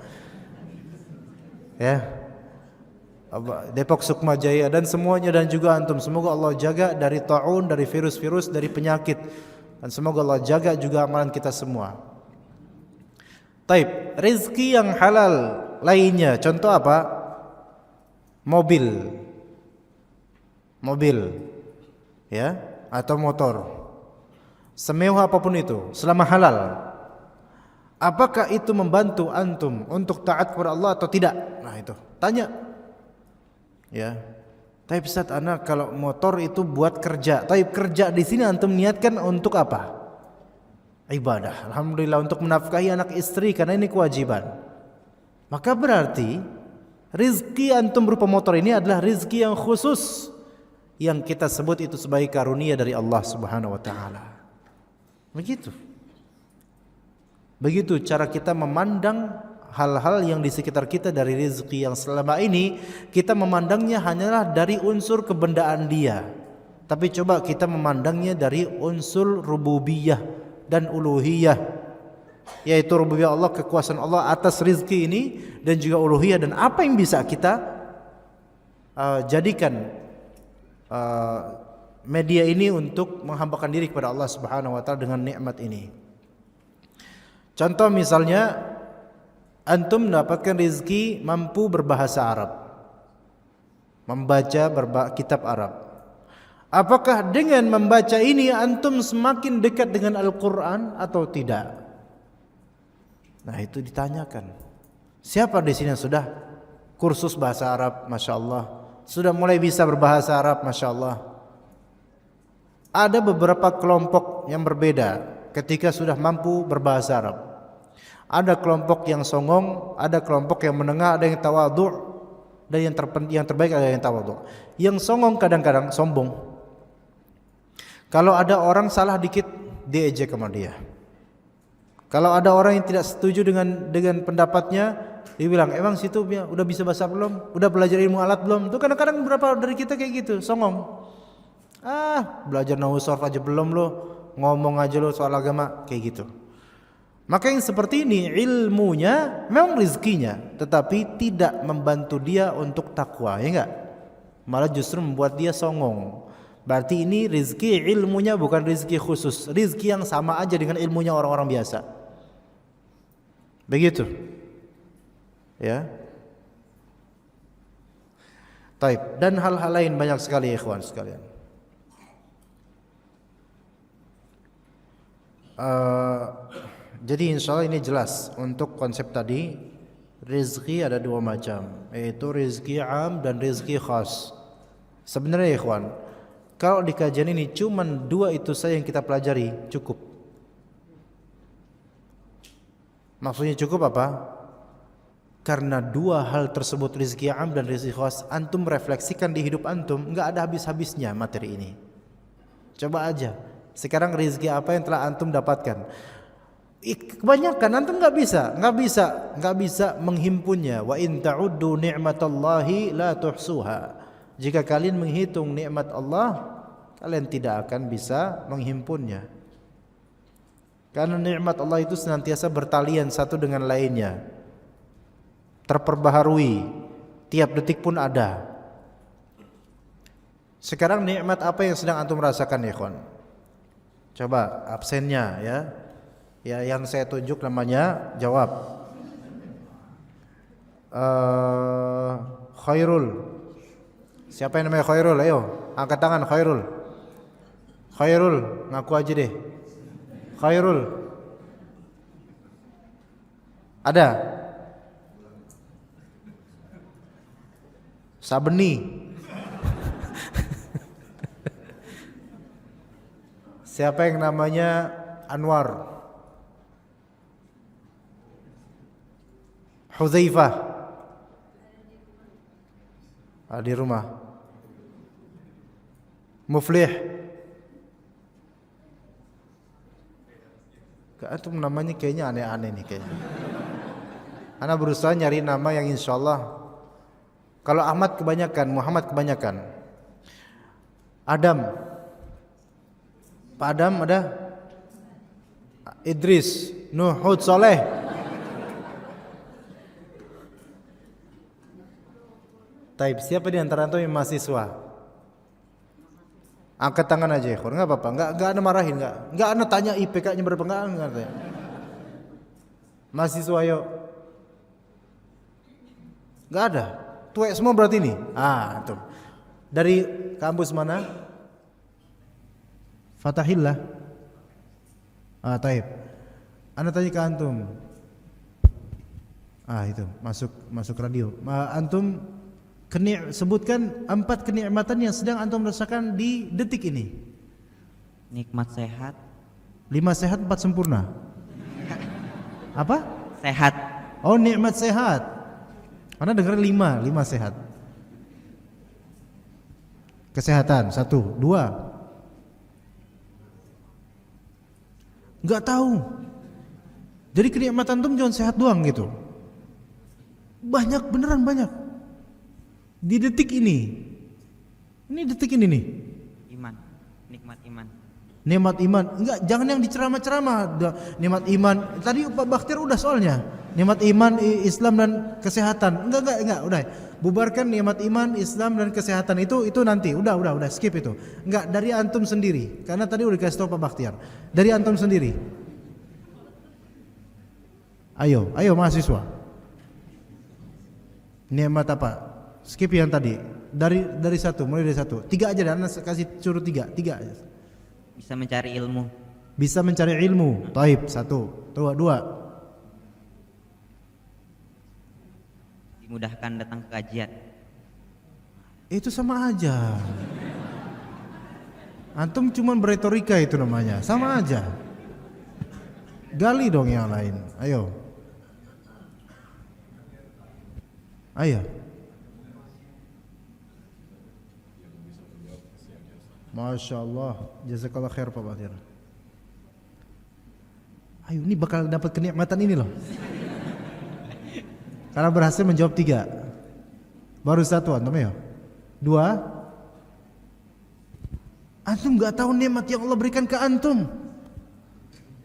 Ya. Depok, Sukmajaya dan semuanya dan juga antum, semoga Allah jaga dari taun, dari virus-virus, dari penyakit. Dan semoga Allah jaga juga amalan kita semua. Taib, rezeki yang halal lainnya, contoh apa? Mobil, ya, atau motor, semewah apapun itu, selama halal. Apakah itu membantu antum untuk taat kepada Allah atau tidak? Nah itu, tanya. Ya, tapi Ustaz, anak kalau motor itu buat kerja. Tapi kerja di sini antum niatkan untuk apa? Ibadah. Alhamdulillah, untuk menafkahi anak istri karena ini kewajiban. Maka berarti rizki antum berupa motor ini adalah rizki yang khusus yang kita sebut itu sebagai karunia dari Allah Subhanahu wa taala. Begitu. Begitu cara kita memandang hal-hal yang di sekitar kita dari rizki yang selama ini kita memandangnya hanyalah dari unsur kebendaan dia. Tapi coba kita memandangnya dari unsur rububiyah dan uluhiyah, yaitu rububiyah Allah, kekuasaan Allah atas rizki ini, dan juga uluhiyah, dan apa yang bisa kita jadikan media ini untuk menghambakan diri kepada Allah Subhanahu wa taala dengan nikmat ini. Contoh misalnya antum mendapatkan rizki mampu berbahasa Arab, membaca kitab Arab. Apakah dengan membaca ini antum semakin dekat dengan Al-Quran atau tidak? Nah, itu ditanyakan. Siapa di sini yang sudah kursus bahasa Arab, Masya Allah, sudah mulai bisa berbahasa Arab, Masya Allah? Ada beberapa kelompok yang berbeda ketika sudah mampu berbahasa Arab. Ada kelompok yang songong, ada kelompok yang menengah, ada yang tawadhu', dan yang terbaik ada yang tawadhu'. Yang songong kadang-kadang sombong. Kalau ada orang salah dikit, diejek sama dia. Kalau ada orang yang tidak setuju dengan pendapatnya, dibilang, emang situ udah bisa bahasa belum? Udah belajar ilmu alat belum? Itu kadang-kadang beberapa dari kita kayak gitu, songong. Belajar nahwu sharf aja belum lo, ngomong aja lo soal agama, kayak gitu. Maka yang seperti ini ilmunya memang rezekinya, tetapi tidak membantu dia untuk takwa, ya enggak? Malah justru membuat dia songong. Berarti ini rezeki ilmunya bukan rezeki khusus, rezeki yang sama aja dengan ilmunya orang-orang biasa. Begitu. Ya. Taib. Dan hal-hal lain banyak sekali ikhwan sekalian. Jadi insya Allah ini jelas untuk konsep tadi. Rezeki ada dua macam, yaitu rezeki am dan rezeki khas. Sebenarnya ikhwan, kalau di kajian ini cuman dua itu saja yang kita pelajari, cukup. Maksudnya cukup apa? Karena dua hal tersebut, rezeki am dan rezeki khas, antum refleksikan di hidup antum, enggak ada habis-habisnya materi ini. Coba aja. Sekarang rezeki apa yang telah antum dapatkan? Kebanyakan antum enggak bisa menghimpunnya. Wa in ta'uddu ni'matallahi la tuhsuha. Jika kalian menghitung nikmat Allah, kalian tidak akan bisa menghimpunnya. Karena nikmat Allah itu senantiasa bertalian satu dengan lainnya, terperbaharui, tiap detik pun ada. Sekarang nikmat apa yang sedang antum rasakan ya ikhwan? Coba absennya ya. Ya, yang saya tunjuk namanya jawab. Khairul. Siapa yang namanya Khairul? Ayo, angkat tangan Khairul. Khairul, ngaku aja deh. Khairul. Ada? Sabeni. Siapa yang namanya Anwar? Hudzaifah. Di rumah. Muflih. Antum namanya kayaknya aneh-aneh nih kayaknya. Ana berusaha nyari nama yang insyaallah. Kalau Ahmad kebanyakan, Muhammad kebanyakan. Adam. Pak Adam ada? Idris, Nuh, Hud, Saleh. Taib, siapa di antara antum yang mahasiswa? Angkat tangan aja, enggak apa-apa, enggak ada marahin, enggak ada tanya IPK-nya berapa, enggak ada. Mahasiswa yuk. Enggak ada. Tuwek semua berarti ini. Antum. Dari kampus mana? Fatahillah. Taib. Ana tanya ke antum. Itu masuk radio. Antum sebutkan 4 kenikmatan yang sedang antum rasakan di detik ini. Nikmat sehat. 5 sehat 4 sempurna. Apa? Sehat. Oh, nikmat sehat. Anda dengar 5 sehat. Kesehatan 1, 2. Enggak tahu. Jadi kenikmatan antum jangan sehat doang gitu. Banyak, beneran banyak. Di detik ini. Ini detik ini nih. Iman. Nikmat iman. Nikmat iman. Enggak, jangan yang diceramah-ceramah. Nikmat iman. Tadi Pak Bakhtiar udah soalnya. Nikmat iman, Islam dan kesehatan. Enggak, udah. Bubarkan nikmat iman, Islam dan kesehatan itu nanti. Udah skip itu. Enggak, dari antum sendiri. Karena tadi udah dikasih tahu Pak Bakhtiar. Dari antum sendiri. Ayo mahasiswa. Nikmat apa? Skip yang tadi. Dari satu, mulai dari satu. 3 aja, dan kasih suruh 3 aja. Bisa mencari ilmu. Bisa mencari ilmu. Taib, 1. 2. Dimudahkan datang ke kajian. Itu sama aja. Antum cuman beretorika itu namanya, sama aja. Gali dong yang lain. Ayo. Masya Allah, jazakallah khair Pak Batir. Ayo, ini bakal dapat kenikmatan ini loh. Karena berhasil menjawab 3. Baru 1 antum ya. 2. Antum nggak tahu nikmat yang Allah berikan ke antum.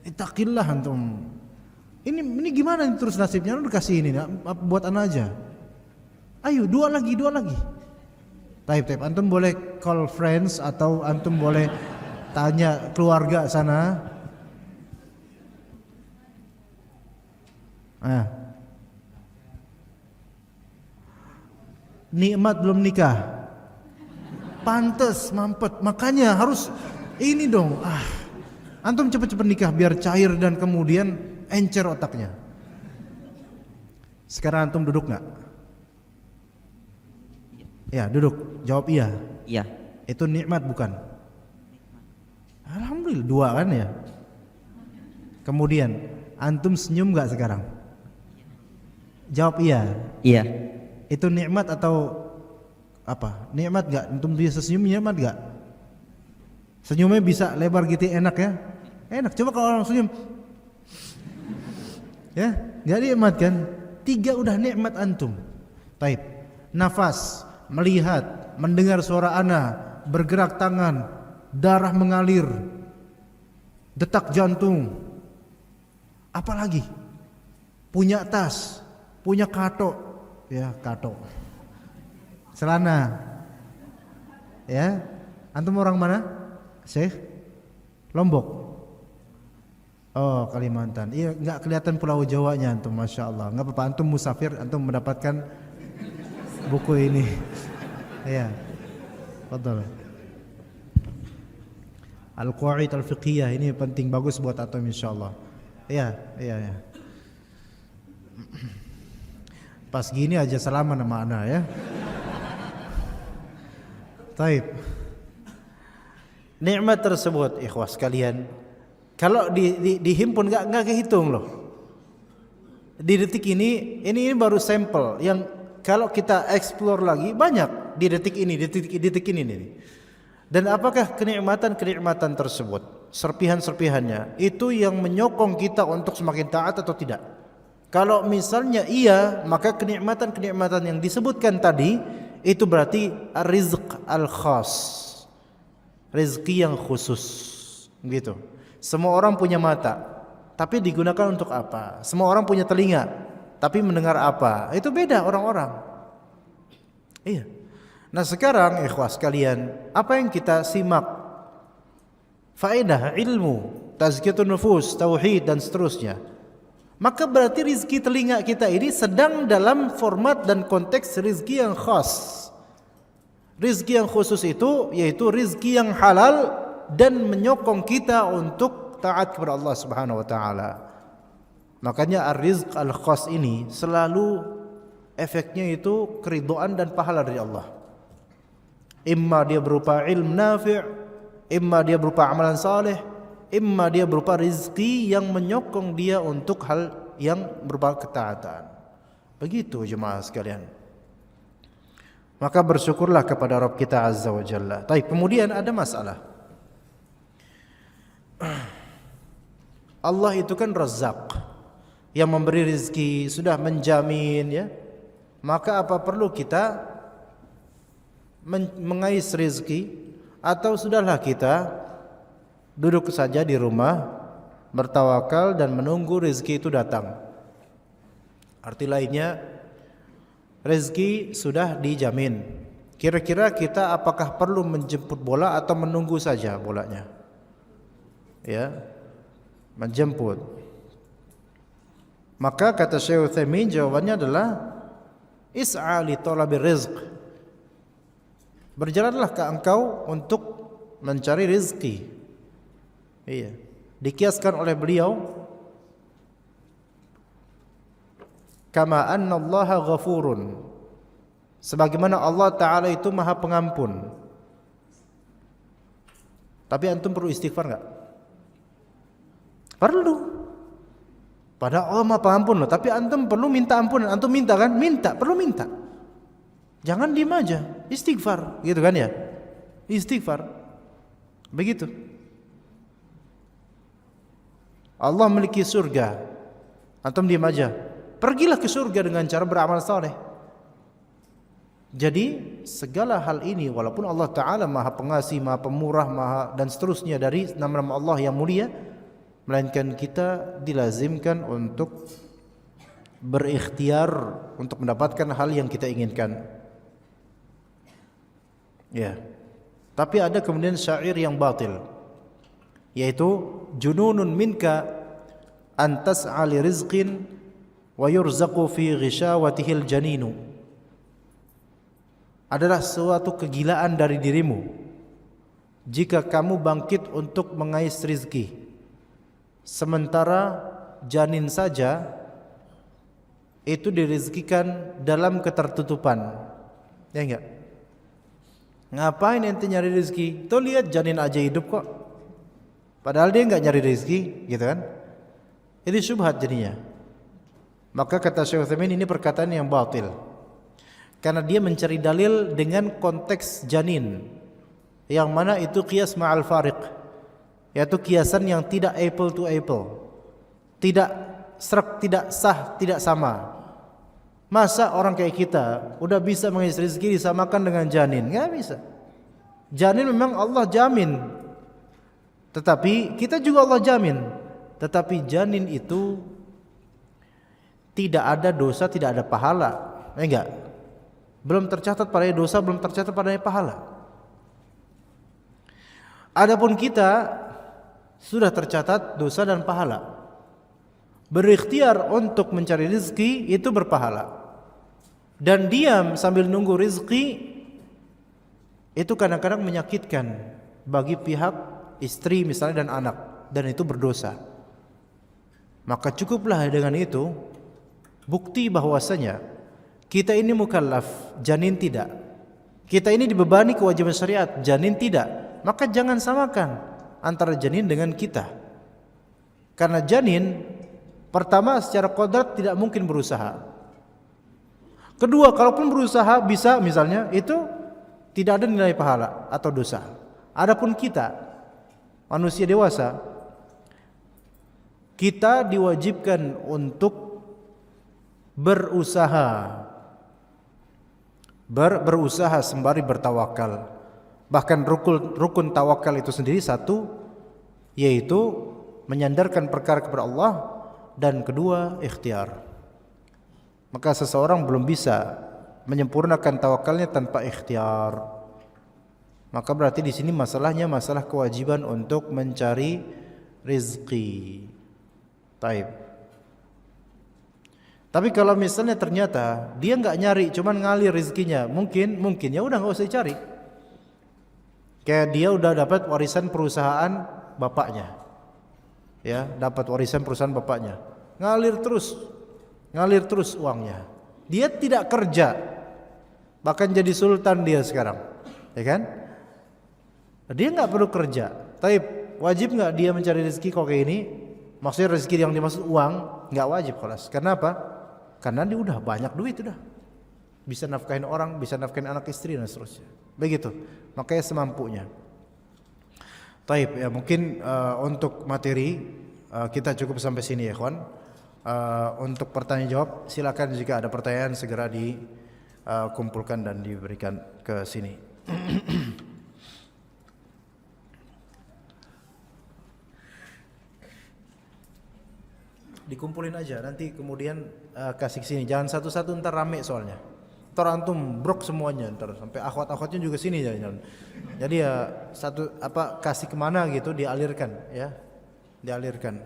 Ittaqillah antum. Ini gimana terus nasibnya? Lu kasih ini buat anak aja. Ayo, 2 lagi. Taib. Antum boleh call friends atau antum boleh tanya keluarga sana. Nikmat belum nikah. Pantes mampet. Makanya harus ini dong. Antum cepet-cepet nikah biar cair dan kemudian encer otaknya. Sekarang antum duduk nggak? Ya, duduk. Jawab iya. Iya. Itu nikmat bukan? Alhamdulillah 2 kan ya. Kemudian antum senyum nggak sekarang? Jawab iya. Iya. Itu nikmat atau apa? Nikmat nggak? Antum bisa senyum, nikmat nggak? Senyumnya bisa lebar gitu, enak ya? Enak. Coba kalau orang senyum, ya, nggak nikmat kan? 3 udah nikmat antum. Taib. Nafas, melihat, mendengar suara ana, bergerak tangan, darah mengalir, detak jantung. Apalagi? Punya tas, punya kato, ya kato, celana, ya. Antum orang mana? Syekh? Lombok. Oh, Kalimantan. Iya, nggak kelihatan Pulau Jawanya antum, masya Allah. Nggak apa-apa, antum musafir, antum mendapatkan buku ini. Ya, betul. Al-Qawaid Al-Fiqhiyah ini penting, bagus buat antum insyaallah. Iya. Pas gini aja salaman sama ana ya. Taib. Nikmat tersebut ikhwah sekalian, kalau dihimpun nggak kehitung loh. Di detik ini baru sampel yang kalau kita explore lagi banyak di detik ini, detik ini nih. Dan apakah kenikmatan tersebut, serpihan-serpihannya itu yang menyokong kita untuk semakin taat atau tidak? Kalau misalnya iya, maka kenikmatan yang disebutkan tadi itu berarti rizq al-khas, rezeki yang khusus, gitu. Semua orang punya mata, tapi digunakan untuk apa? Semua orang punya telinga, tapi mendengar apa? Itu beda orang-orang. Iya. Nah sekarang ikhwah sekalian, apa yang kita simak? Faedah ilmu, tazkiyatun nufus, tauhid dan seterusnya. Maka berarti rizki telinga kita ini sedang dalam format dan konteks rizki yang khas. Rizki yang khusus itu yaitu rizki yang halal dan menyokong kita untuk taat kepada Allah Subhanahu wa taala. Makanya ar-rizq al-khas ini selalu efeknya itu keridhaan dan pahala dari Allah. Imma dia berupa ilmu nafi', imma dia berupa amalan saleh, imma dia berupa rizki yang menyokong dia untuk hal yang berupa ketaatan. Begitu jemaah sekalian. Maka bersyukurlah kepada Rabb kita Azza wa Jalla. Baik, kemudian ada masalah. Allah itu kan Razzaq, yang memberi rizki, sudah menjamin ya. Maka apa perlu kita mengais rizki, atau sudahlah kita duduk saja di rumah, bertawakal dan menunggu rizki itu datang? Arti lainnya, rizki sudah dijamin. Kira-kira kita apakah perlu menjemput bola atau menunggu saja bolanya? Ya, menjemput. Maka kata Syekh Utsaimin, jawabannya adalah is'a li talabil rizq. Berjalanlah ke engkau untuk mencari rezeki. Iya. Dikiaskan oleh beliau, kama anna Allaha ghafurun, sebagaimana Allah Ta'ala itu maha pengampun. Tapi antum perlu istighfar enggak? Perlu. Padahal Allah maha pengampun loh, tapi antum perlu minta ampunan. Antum minta kan? Minta, perlu minta. Jangan diem aja, istighfar, gitu kan ya? Istighfar. Begitu. Allah memiliki surga. Antum diem aja. Pergilah ke surga dengan cara beramal saleh. Jadi segala hal ini walaupun Allah Ta'ala maha pengasih, maha pemurah, maha dan seterusnya dari nama-nama Allah yang mulia, melainkan kita dilazimkan untuk berikhtiar untuk mendapatkan hal yang kita inginkan. Ya. Tapi ada kemudian syair yang batil, yaitu jununun minka an tas'a li rizqin wa yurzaqu fi ghishawatihil janinu. Adalah suatu kegilaan dari dirimu jika kamu bangkit untuk mengais rizki, sementara janin saja itu dirizkikan dalam ketertutupan. Ya enggak? Ngapain ente nyari rizki? Tuh lihat janin aja hidup kok, padahal dia enggak nyari rizki, gitu kan? Ini syubhat jadinya. Maka kata Syekh Utsaimin, ini perkataan yang batil, karena dia mencari dalil dengan konteks janin, yang mana itu qiyas ma'al fariq, yaitu kiasan yang tidak apple to apple, tidak serak, tidak sah, tidak sama. Masa orang kayak kita udah bisa mengais rezeki disamakan dengan janin? Nggak bisa. Janin memang Allah jamin, tetapi kita juga Allah jamin. Tetapi janin itu tidak ada dosa, tidak ada pahala. Enggak. Belum tercatat padanya dosa, belum tercatat padanya pahala. Adapun kita sudah tercatat dosa dan pahala. Berikhtiar untuk mencari rezeki itu berpahala. Dan diam sambil nunggu rezeki itu kadang-kadang menyakitkan bagi pihak istri misalnya dan anak, dan itu berdosa. Maka cukuplah dengan itu bukti bahwasanya kita ini mukallaf, janin tidak. Kita ini dibebani kewajiban syariat, janin tidak. Maka jangan samakan antara janin dengan kita. Karena janin pertama secara kodrat tidak mungkin berusaha. Kedua, kalaupun berusaha bisa misalnya, itu tidak ada nilai pahala atau dosa. Adapun kita manusia dewasa, kita diwajibkan untuk berusaha sembari bertawakal. Bahkan rukun tawakal itu sendiri satu, yaitu menyandarkan perkara kepada Allah, dan kedua ikhtiar. Maka seseorang belum bisa menyempurnakan tawakalnya tanpa ikhtiar. Maka berarti di sini masalahnya masalah kewajiban untuk mencari rezeki. Taib. Tapi kalau misalnya ternyata dia enggak nyari, cuman ngalir rezekinya, mungkin ya udah enggak usah dicari. Kayak dia udah dapat warisan perusahaan bapaknya. Ya, dapat warisan perusahaan bapaknya. Ngalir terus uangnya. Dia tidak kerja, bahkan jadi sultan dia sekarang, ya kan? Dia nggak perlu kerja. Tapi wajib nggak dia mencari rezeki kok kayak ini? Maksudnya rezeki yang dimaksud uang nggak wajib kelas. Karena apa? Karena dia udah banyak duit, udah bisa nafkahin orang, bisa nafkahin anak istri dan seterusnya. Begitu. Makanya semampunya. Taib, ya mungkin untuk materi kita cukup sampai sini ya kawan. Untuk pertanyaan jawab silakan, jika ada pertanyaan segera dikumpulkan dan diberikan ke sini. Dikumpulin aja, nanti kemudian kasih ke sini. Jangan satu-satu, ntar rame soalnya. Ntar antum brok semuanya, ntar sampai akhwat-akhwatnya juga sini jangan. Jadi ya kasih kemana gitu, dialirkan ya, dialirkan.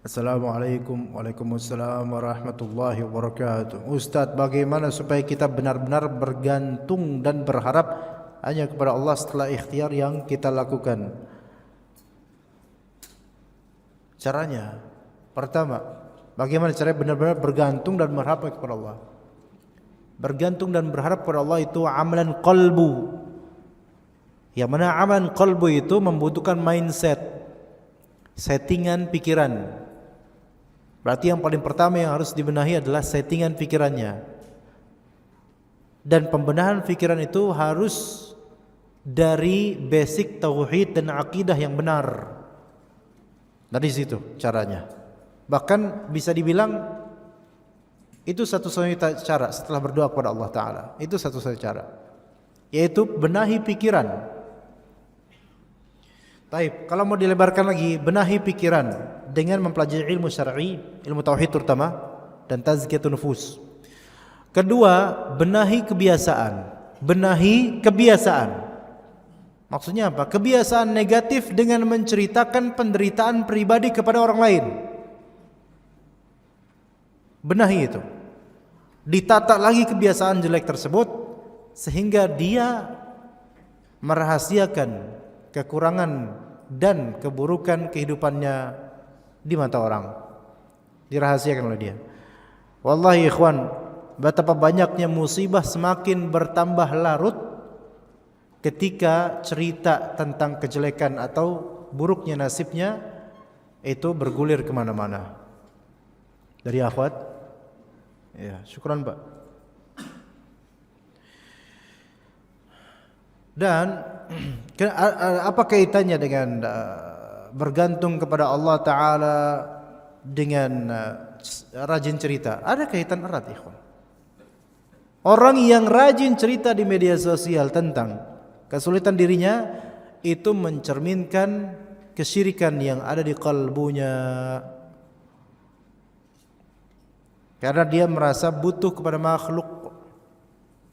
Assalamualaikum. Waalaikumsalam warahmatullahi wabarakatuh. Ustaz, bagaimana supaya kita benar-benar bergantung dan berharap hanya kepada Allah setelah ikhtiar yang kita lakukan? Caranya, pertama, bagaimana caranya benar-benar bergantung dan berharap kepada Allah? Bergantung dan berharap kepada Allah itu amalan qalbu. Yang mana amalan qalbu itu membutuhkan mindset, settingan pikiran. Berarti yang paling pertama yang harus dibenahi adalah settingan pikirannya. Dan pembenahan pikiran itu harus dari basic tauhid dan akidah yang benar. Dari situ caranya. Bahkan bisa dibilang itu satu-satunya cara setelah berdoa kepada Allah Ta'ala. Itu satu-satunya cara, yaitu benahi pikiran. Baik, kalau mau dilebarkan lagi, benahi pikiran dengan mempelajari ilmu syar'i, ilmu tauhid terutama, dan tazkiyatun nufus. Kedua, benahi kebiasaan. Benahi kebiasaan. Maksudnya apa? Kebiasaan negatif dengan menceritakan penderitaan pribadi kepada orang lain. Benahi itu. Ditata lagi kebiasaan jelek tersebut sehingga dia merahasiakan kekurangan dan keburukan kehidupannya di mata orang. Dirahasiakan oleh dia. Wallahi ikhwan, betapa banyaknya musibah semakin bertambah larut ketika cerita tentang kejelekan atau buruknya nasibnya itu bergulir kemana-mana. Dari akhwat, ya, syukran Pak. Dan apa kaitannya dengan bergantung kepada Allah Ta'ala dengan rajin cerita? Ada kaitan erat, ikhwan. Orang yang rajin cerita di media sosial tentang kesulitan dirinya itu mencerminkan kesyirikan yang ada di kalbunya. Karena dia merasa butuh kepada makhluk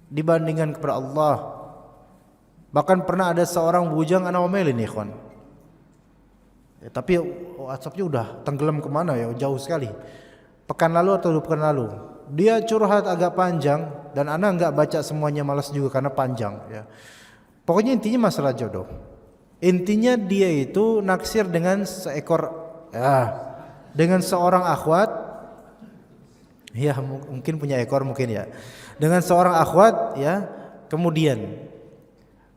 dibandingkan kepada Allah. Bahkan pernah ada seorang bujang anak omelin, ikhwan. Ya, tapi WhatsApp-nya udah tenggelam kemana ya, jauh sekali. Pekan lalu atau 2 pekan lalu, dia curhat agak panjang dan ana enggak baca semuanya, malas juga karena panjang ya. Pokoknya intinya masalah jodoh. Intinya dia itu naksir dengan dengan seorang akhwat. Ya, mungkin punya ekor mungkin ya. Dengan seorang akhwat ya, kemudian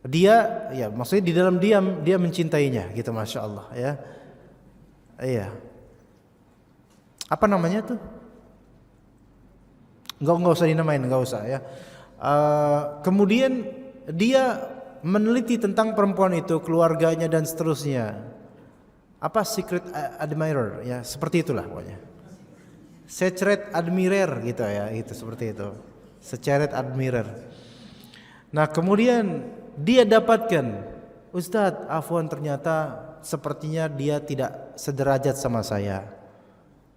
dia ya maksudnya di dalam diam dia mencintainya gitu, Masya Allah ya. Iya. Apa namanya tuh? Enggak usah dinamain, enggak usah ya. Kemudian dia meneliti tentang perempuan itu, keluarganya dan seterusnya. Apa secret admirer ya, seperti itulah pokoknya. Secret admirer gitu ya, itu seperti itu. Secret admirer. Nah, kemudian dia dapatkan, Ustadz, afwan, ternyata sepertinya dia tidak sederajat sama saya.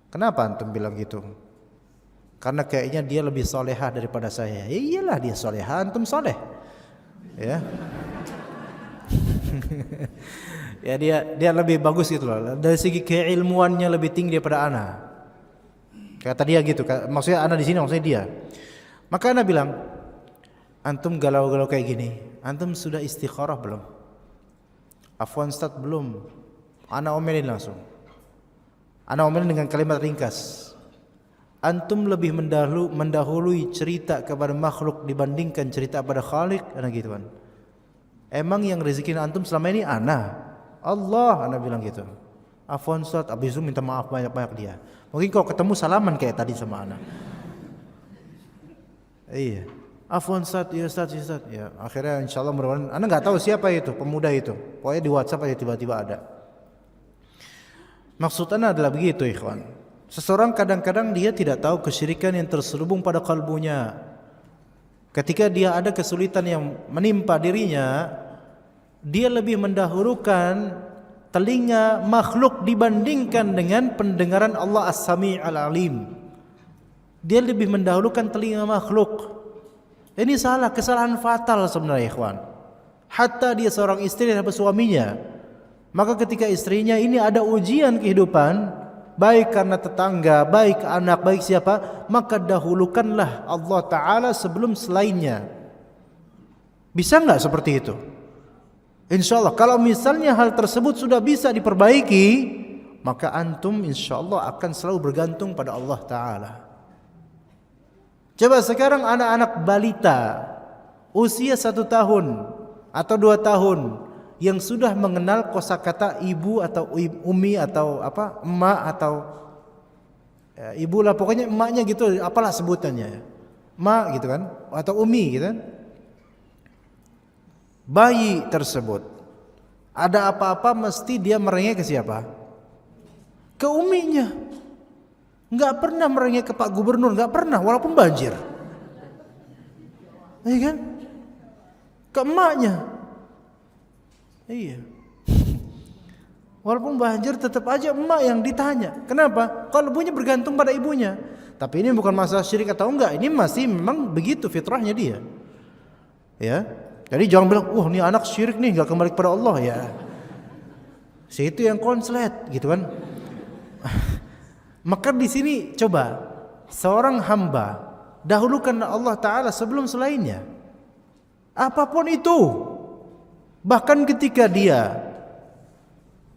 Kenapa antum bilang gitu? Karena kayaknya dia lebih solehah daripada saya. Ya iyalah, dia solehah, antum soleh. Ya. Ya dia lebih bagus gitu loh. Dari segi keilmuannya lebih tinggi daripada ana. Kata dia gitu. Maksudnya ana di sini maksudnya dia. Maka ana bilang, antum galau-galau kayak gini, antum sudah istikharah belum? Afwan Ustaz, belum. Ana omelin langsung. Ana omelin dengan kalimat ringkas. Antum lebih mendahului cerita kepada makhluk dibandingkan cerita pada Khalik, ana gitu kan. Emang yang rezekin antum selama ini ana? Allah, ana bilang gitu. Afwan Ustaz, abis itu minta maaf banyak-banyak dia. Mungkin kalau ketemu salaman kayak tadi sama ana. Iya. Afwan Ustaz, ya Ustaz, ya Ustaz. Ya, akhirnya insyaallah mudah-mudahan ana enggak tahu siapa itu pemuda itu. Pokoknya di WhatsApp aja tiba-tiba ada. Maksudnya adalah begitu, ikhwan. Seseorang kadang-kadang dia tidak tahu kesyirikan yang terselubung pada kalbunya. Ketika dia ada kesulitan yang menimpa dirinya, dia lebih mendahulukan telinga makhluk dibandingkan dengan pendengaran Allah As-Sami' Al-Alim. Dia lebih mendahulukan telinga makhluk. Ini salah, kesalahan fatal sebenarnya, ikhwan. Hatta dia seorang istri dan suaminya. Maka ketika istrinya ini ada ujian kehidupan, baik karena tetangga, baik anak, baik siapa, maka dahulukanlah Allah Ta'ala sebelum selainnya. Bisa nggak seperti itu? Insya Allah kalau misalnya hal tersebut sudah bisa diperbaiki, maka antum insya Allah akan selalu bergantung pada Allah Ta'ala. Coba sekarang anak-anak balita usia 1 tahun atau 2 tahun yang sudah mengenal kosakata ibu atau umi atau apa, emak atau ya, ibu lah pokoknya emaknya gitu, apalah sebutannya, emak gitu kan, atau umi gitu kan. Bayi tersebut ada apa-apa mesti dia merengek ke siapa? Ke uminya. Enggak pernah merengek ke Pak Gubernur, enggak pernah walaupun banjir. Iya kan? Ke emaknya. Iya. Walaupun banjir tetap aja emak yang ditanya. Kenapa? Kalau ibunya bergantung pada ibunya. Tapi ini bukan masalah syirik atau enggak, ini masih memang begitu fitrahnya dia. Ya. Jadi jangan bilang, "Wah, ini anak syirik nih, enggak kembali kepada Allah ya." Situ yang konslet gitu kan. Maka di sini coba seorang hamba dahulukan Allah Ta'ala sebelum selainnya. Apapun itu. Bahkan ketika dia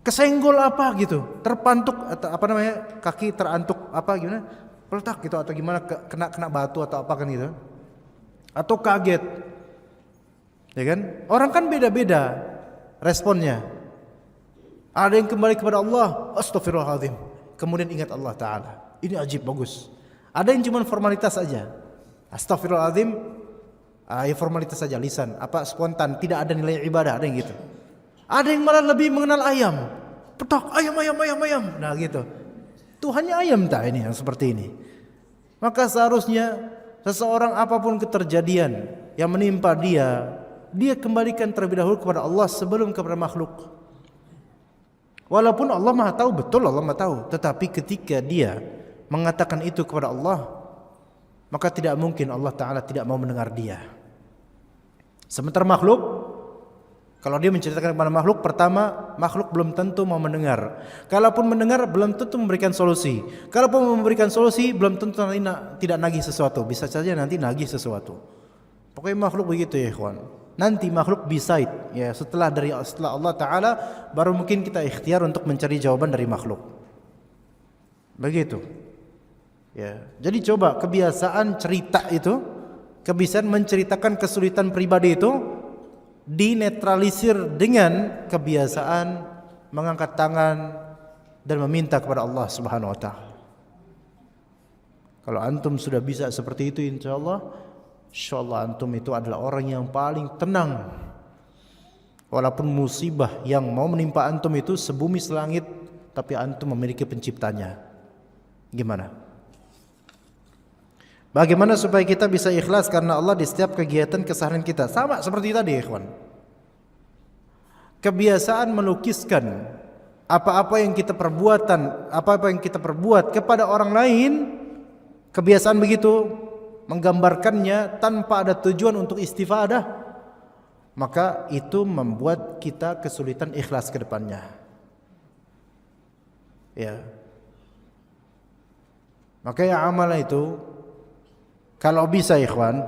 kesenggol apa gitu, terpantuk atau apa namanya, kaki terantuk apa gimana, peletak gitu atau gimana, kena batu atau apa kan gitu. Atau kaget. Ya kan? Orang kan beda-beda responnya. Ada yang kembali kepada Allah, astagfirullahaladzim, kemudian ingat Allah Ta'ala. Ini ajib, bagus. Ada yang cuma formalitas saja, astagfirullahaladzim, ya formalitas saja, lisan, apa spontan, tidak ada nilai ibadah, ada yang gitu. Ada yang malah lebih mengenal ayam, petak, ayam. Nah gitu. Tuhannya ayam tak ini yang seperti ini. Maka seharusnya seseorang apapun keterjadian yang menimpa dia kembalikan terlebih dahulu kepada Allah sebelum kepada makhluk. Walaupun Allah Maha tahu, betul Allah Maha tahu, tetapi ketika dia mengatakan itu kepada Allah, maka tidak mungkin Allah Ta'ala tidak mau mendengar dia. Sementara makhluk, kalau dia menceritakan kepada makhluk, pertama makhluk belum tentu mau mendengar. Kalaupun mendengar belum tentu memberikan solusi. Kalaupun memberikan solusi belum tentu nanti tidak nagih sesuatu. Bisa saja nanti nagih sesuatu. Pokoknya makhluk begitu ya ikhwan. Nanti makhluk decide ya, setelah Allah Ta'ala baru mungkin kita ikhtiar untuk mencari jawaban dari makhluk. Begitu. Ya, jadi coba kebiasaan cerita itu, kebiasaan menceritakan kesulitan pribadi itu dinetralisir dengan kebiasaan mengangkat tangan dan meminta kepada Allah Subhanahu wa Ta'ala. Kalau antum sudah bisa seperti itu, insyaallah antum itu adalah orang yang paling tenang. Walaupun musibah yang mau menimpa antum itu sebumi selangit, tapi antum memiliki penciptanya. Gimana? Bagaimana supaya kita bisa ikhlas karena Allah di setiap kegiatan keseharian kita? Sama seperti tadi, ikhwan. Kebiasaan melukiskan apa-apa yang kita perbuat kepada orang lain, kebiasaan begitu, menggambarkannya tanpa ada tujuan untuk istifadah, maka itu membuat kita kesulitan ikhlas ke depannya. Ya. Maka ya amalan itu kalau bisa ikhwan,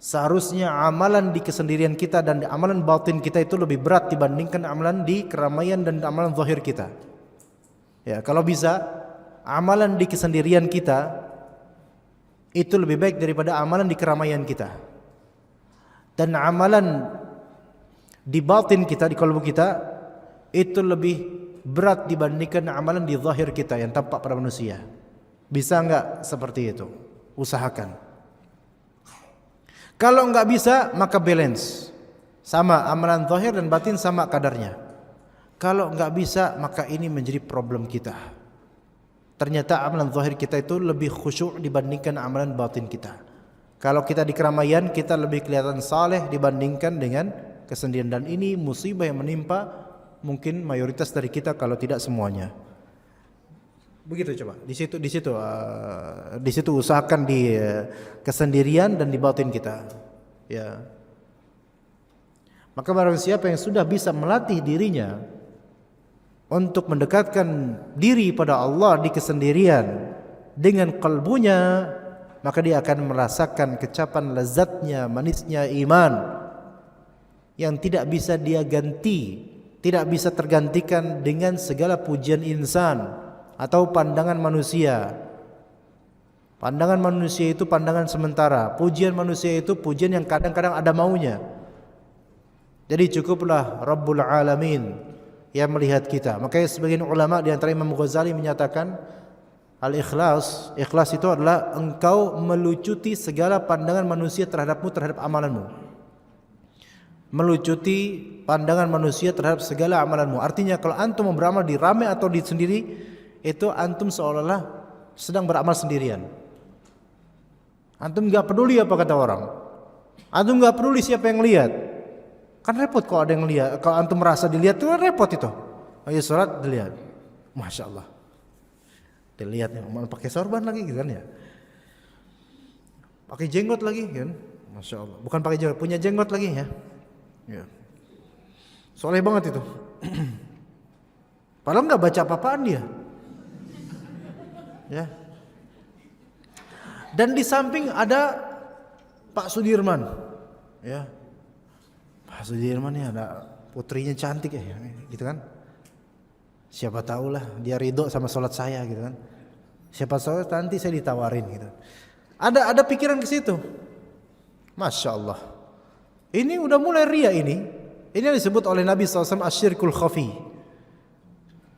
seharusnya amalan di kesendirian kita dan amalan batin kita itu lebih berat dibandingkan amalan di keramaian dan amalan zahir kita. Ya, kalau bisa amalan di kesendirian kita itu lebih baik daripada amalan di keramaian kita. Dan amalan di batin kita, di kalbu kita, itu lebih berat dibandingkan amalan di zahir kita yang tampak pada manusia. Bisa enggak seperti itu? Usahakan. Kalau enggak bisa, maka balance. Sama, amalan zahir dan batin sama kadarnya. Kalau enggak bisa, maka ini menjadi problem kita. Ternyata amalan zahir kita itu lebih khusyuk dibandingkan amalan batin kita. Kalau kita di keramaian, kita lebih kelihatan saleh dibandingkan dengan kesendirian. Dan ini musibah yang menimpa mungkin mayoritas dari kita, kalau tidak semuanya. Begitu coba. Di situ usahakan di kesendirian dan di batin kita. Ya. Maka barang siapa yang sudah bisa melatih dirinya untuk mendekatkan diri pada Allah di kesendirian dengan kalbunya, maka dia akan merasakan kecapan lezatnya, manisnya iman yang tidak bisa dia ganti, tidak bisa tergantikan dengan segala pujian insan atau pandangan manusia. Pandangan manusia itu pandangan sementara, pujian manusia itu pujian yang kadang-kadang ada maunya. Jadi cukuplah Rabbul Alamin yang melihat kita. Makanya sebagian ulama di antara Imam Ghazali menyatakan al-ikhlas, ikhlas itu adalah engkau melucuti segala pandangan manusia terhadapmu, terhadap amalanmu. Melucuti pandangan manusia terhadap segala amalanmu. Artinya kalau antum beramal di ramai atau di sendiri, itu antum seolah-olah sedang beramal sendirian. Antum enggak peduli apa kata orang. Antum enggak peduli siapa yang lihat. Kan repot kalau ada yang lihat. Kalau antum merasa dilihat itu repot itu. Ayo sholat dilihat. Masya Allah. Dilihat nih, mau pakai sorban lagi gitu kan ya. Pakai jenggot lagi kan. Masya Allah. Bukan pakai jenggot, punya jenggot lagi ya. Ya. Soleh banget itu. Padahal nggak baca apa-apaan dia. Ya. Dan di samping ada Pak Sudirman. Ya. Pak Sudirman ya ada putrinya cantik ya, gitu kan. Siapa tahulah dia ridho sama sholat saya gitu kan. Siapa tahu nanti saya ditawarin gitu. Ada pikiran ke situ. Masya Allah. Ini udah mulai ria ini. Ini yang disebut oleh Nabi SAW asyirkul khafi.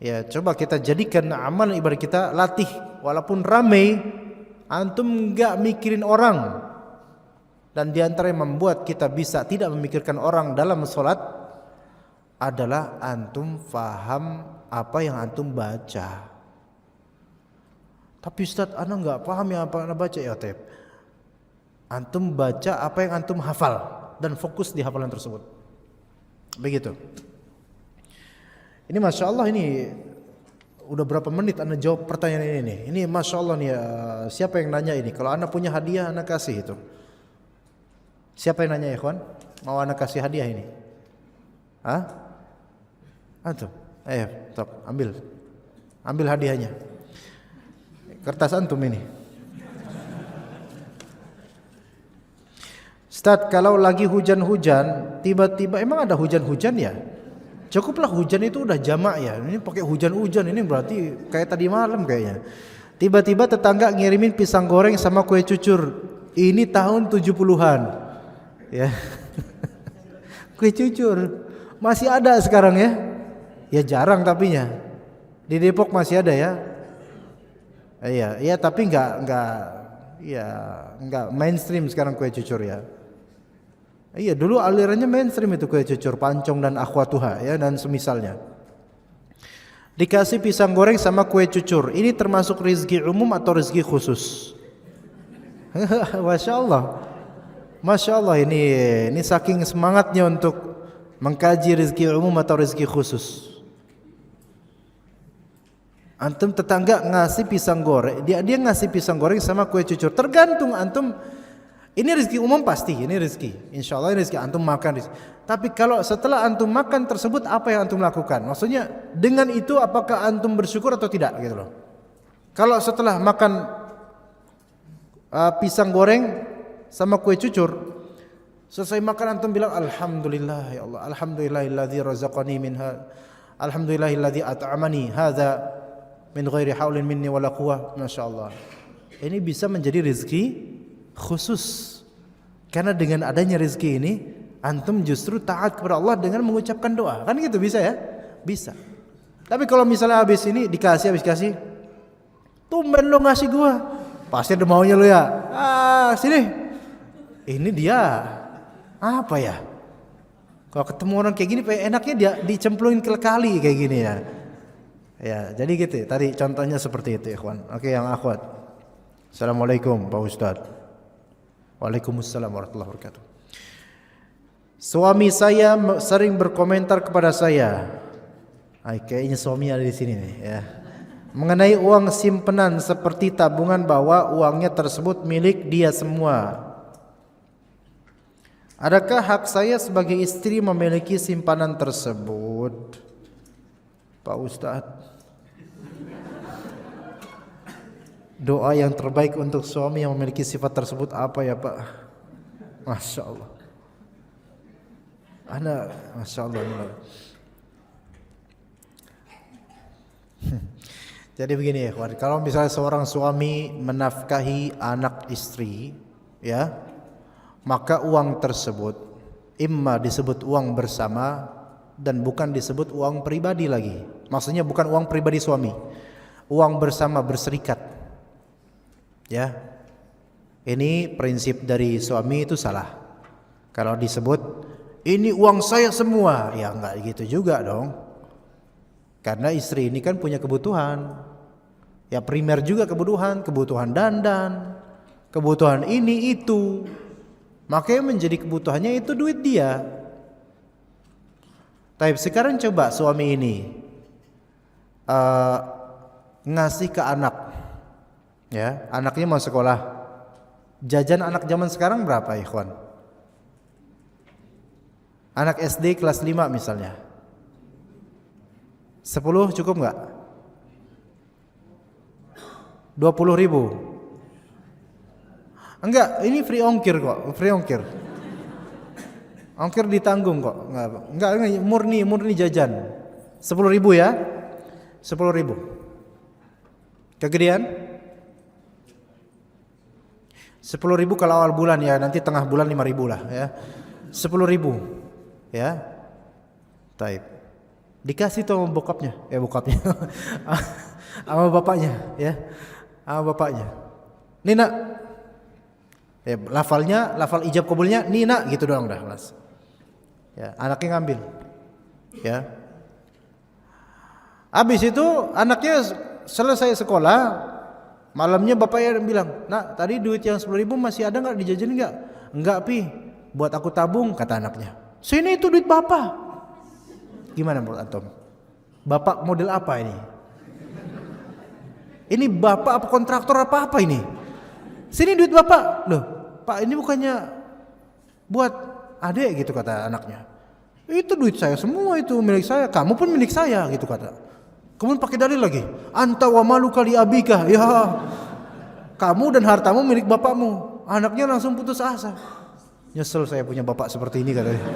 Ya, coba kita jadikan amal ibadah kita latih. Walaupun ramai, antum enggak mikirin orang. Dan di antara yang membuat kita bisa tidak memikirkan orang dalam sholat adalah antum faham apa yang antum baca. Tapi Ustaz, ana enggak paham yang apa ana baca ya, Tep. Antum baca apa yang antum hafal dan fokus di hafalan tersebut. Begitu. Ini Masya Allah, ini udah berapa menit anda jawab pertanyaan ini nih. Ini Masya Allah nih, siapa yang nanya ini? Kalau anda punya hadiah anda kasih itu. Siapa yang nanya ya kawan? Mau anda kasih hadiah ini? Hah? Antum? Ayo, top, ambil. Ambil hadiahnya. Kertas antum ini. Ustaz, kalau lagi hujan-hujan, tiba-tiba emang ada hujan-hujan ya? Cukuplah hujan itu udah jamak ya. Ini pakai hujan-hujan ini berarti kayak tadi malam kayaknya. Tiba-tiba tetangga ngirimin pisang goreng sama kue cucur. Ini tahun 70-an. Ya. Kue cucur masih ada sekarang ya? Ya jarang tapinya. Di Depok masih ada ya? Iya, tapi enggak mainstream sekarang kue cucur ya. Iya, dulu alirannya mainstream itu kue cucur, pancong dan akhwatuha ya dan semisalnya. Dikasih pisang goreng sama kue cucur. Ini termasuk rezeki umum atau rezeki khusus? Masya Allah. Masya Allah, ini saking semangatnya untuk mengkaji rezeki umum atau rezeki khusus. Antum tetangga ngasih pisang goreng, dia ngasih pisang goreng sama kue cucur. Tergantung antum. Ini rezeki umum pasti, ini rezeki. Insya Allah ini rezeki antum makan. Tapi kalau setelah antum makan tersebut apa yang antum lakukan? Maksudnya dengan itu apakah antum bersyukur atau tidak gitu loh. Kalau setelah makan pisang goreng sama kue cucur, selesai makan antum bilang alhamdulillah ya Allah, alhamdulillahilladzi razaqani minha, alhamdulillahilladzi at'amani hadza min ghairi haulin minni wala quwwah. Masyaallah. Ini bisa menjadi rezeki khusus. Karena dengan adanya rezeki ini antum justru taat kepada Allah dengan mengucapkan doa. Kan gitu bisa ya? Bisa. Tapi kalau misalnya habis kasih, tumben lo ngasih gua. Pasti ada maunya lo ya. Sini. Ini dia apa ya? Kalau ketemu orang kayak gini, enaknya dia dicemplungin kali kayak gini ya. Ya, jadi gitu. Tadi contohnya seperti itu, ikhwan. Oke, yang akhwat. Assalamualaikum, Pak Ustadz. Waalaikumsalam warahmatullahi wabarakatuh. Suami saya sering berkomentar kepada saya. Kayaknya suami ada di sini nih, ya. Mengenai uang simpenan seperti tabungan bahwa uangnya tersebut milik dia semua. Adakah hak saya sebagai istri memiliki simpanan tersebut? Pak Ustadz, doa yang terbaik untuk suami yang memiliki sifat tersebut apa ya Pak? Masya Allah. Masya Allah. Jadi begini ya kawan, kalau misalnya seorang suami menafkahi anak istri, ya, maka uang tersebut imma disebut uang bersama dan bukan disebut uang pribadi lagi. Maksudnya bukan uang pribadi suami, uang bersama berserikat. Ya, ini prinsip dari suami itu salah. Kalau disebut ini uang saya semua, ya enggak gitu juga dong. Karena istri ini kan punya kebutuhan. Ya primer juga kebutuhan dandan, kebutuhan ini itu. Makanya menjadi kebutuhannya itu duit dia. Tapi sekarang coba suami ini ngasih ke anak, ya, anaknya mau sekolah. Jajan anak zaman sekarang berapa, ikhwan? Anak SD kelas 5 misalnya, 10 cukup nggak? 20.000? Enggak, ini free ongkir kok, free ongkir. Ongkir ditanggung kok, enggak murni jajan. 10.000 ya, 10.000. Kegedean? 10.000 kalau awal bulan ya, nanti tengah bulan 5.000 lah ya. 10.000 ya. Taib. Dikasih tuh sama bokapnya, sama bapaknya ya. Sama bapaknya. Nina. Ya, lafal ijab kabulnya Nina gitu doang dah, Mas. Ya, anaknya ngambil. Ya. Habis itu anaknya selesai sekolah, malamnya bapaknya bilang, "Nak, tadi duit yang 10.000 masih ada enggak dijajan enggak?" "Enggak, Pi. Buat aku tabung," kata anaknya. "Sini itu duit Bapak." Gimana menurut antum? Bapak model apa ini? Ini bapak apa kontraktor apa ini? Sini duit Bapak. Loh, Pak, ini bukannya buat adek gitu, kata anaknya. Itu duit saya semua, itu milik saya, kamu pun milik saya gitu kata. Kemudian pakai dalil lagi, anta wa maluka li abika. Ya, kamu dan hartamu milik bapakmu. Anaknya langsung putus asa. Nyesel saya punya bapak seperti ini katanya.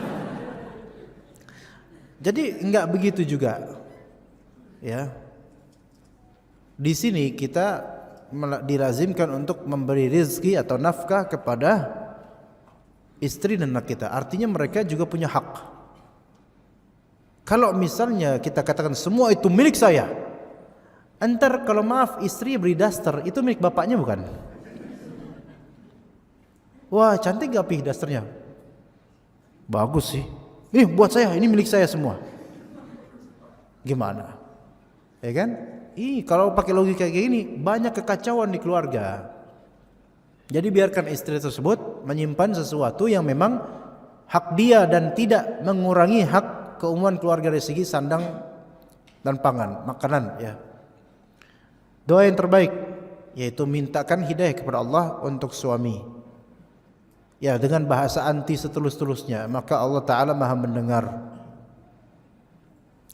Jadi enggak begitu juga. Ya. Di sini kita dilazimkan untuk memberi rezeki atau nafkah kepada istri dan anak kita. Artinya mereka juga punya hak. Kalau misalnya kita katakan semua itu milik saya, entar kalau maaf istri beri daster, itu milik bapaknya bukan? Wah, cantik gak Pi dasternya? Bagus sih. Ini buat saya, ini milik saya semua. Gimana? Ya kan? Kalau pakai logika kayak gini, banyak kekacauan di keluarga. Jadi biarkan istri tersebut menyimpan sesuatu yang memang hak dia dan tidak mengurangi hak keumuman keluarga dari segi sandang dan pangan, makanan ya. Doa yang terbaik yaitu mintakan hidayah kepada Allah untuk suami. Ya, dengan bahasa anti setulus-tulusnya, maka Allah Ta'ala Maha mendengar.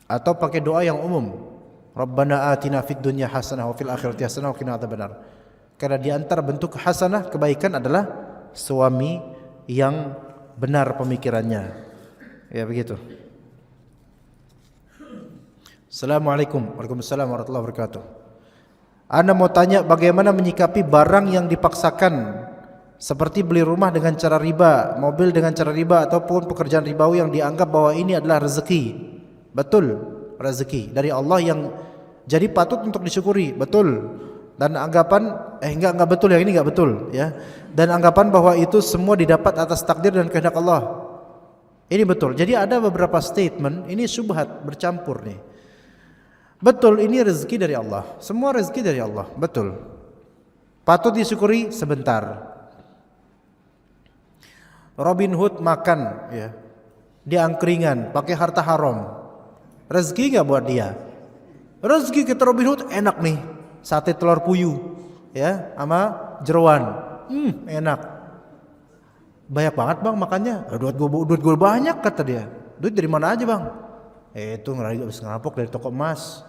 Atau pakai doa yang umum, Rabbana atina fid dunya hasanah wa fil akhirati hasanah wa qina adzabannar. Karena di antara bentuk hasanah kebaikan adalah suami yang benar pemikirannya. Ya begitu. Assalamualaikum. Waalaikumsalam warahmatullahi wabarakatuh. Ana mau tanya bagaimana menyikapi barang yang dipaksakan, seperti beli rumah dengan cara riba, mobil dengan cara riba, ataupun pekerjaan ribawi yang dianggap bahwa ini adalah rezeki. Betul, rezeki dari Allah yang jadi patut untuk disyukuri, betul. Dan anggapan enggak betul, yang ini enggak betul ya. Dan anggapan bahwa itu semua didapat atas takdir dan kehendak Allah. Ini betul. Jadi ada beberapa statement ini syubhat bercampur nih. Betul, ini rezeki dari Allah. Semua rezeki dari Allah, betul. Patut disyukuri sebentar. Robin Hood makan ya di angkringan pakai harta haram. Rezeki enggak buat dia? Rezeki kita Robin Hood enak nih. Sate telur puyuh ya sama jeroan. Enak. Banyak banget Bang makannya. Duit gue banyak kata dia. Duit dari mana aja Bang? Itu habis ngerampok dari toko emas.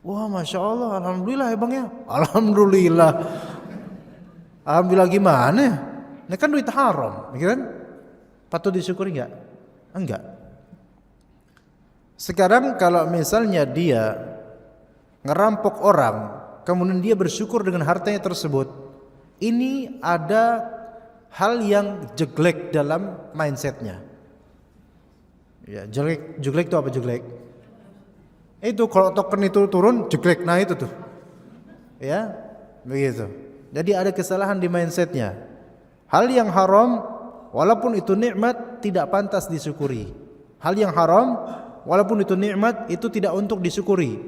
Wah, masya Allah, alhamdulillah ya bang ya. Alhamdulillah. Alhamdulillah gimana? Ini kan duit haram, ya kan? Patut disyukuri enggak? Enggak. Sekarang kalau misalnya dia ngerampok orang, kemudian dia bersyukur dengan hartanya tersebut, ini ada hal yang jelek dalam mindsetnya. Ya, jelek itu apa jelek? Itu kalau token itu turun jelek, nah itu tuh. Ya, begitu. Jadi ada kesalahan di mindsetnya. Hal yang haram walaupun itu nikmat tidak pantas disyukuri. Hal yang haram walaupun itu nikmat itu tidak untuk disyukuri,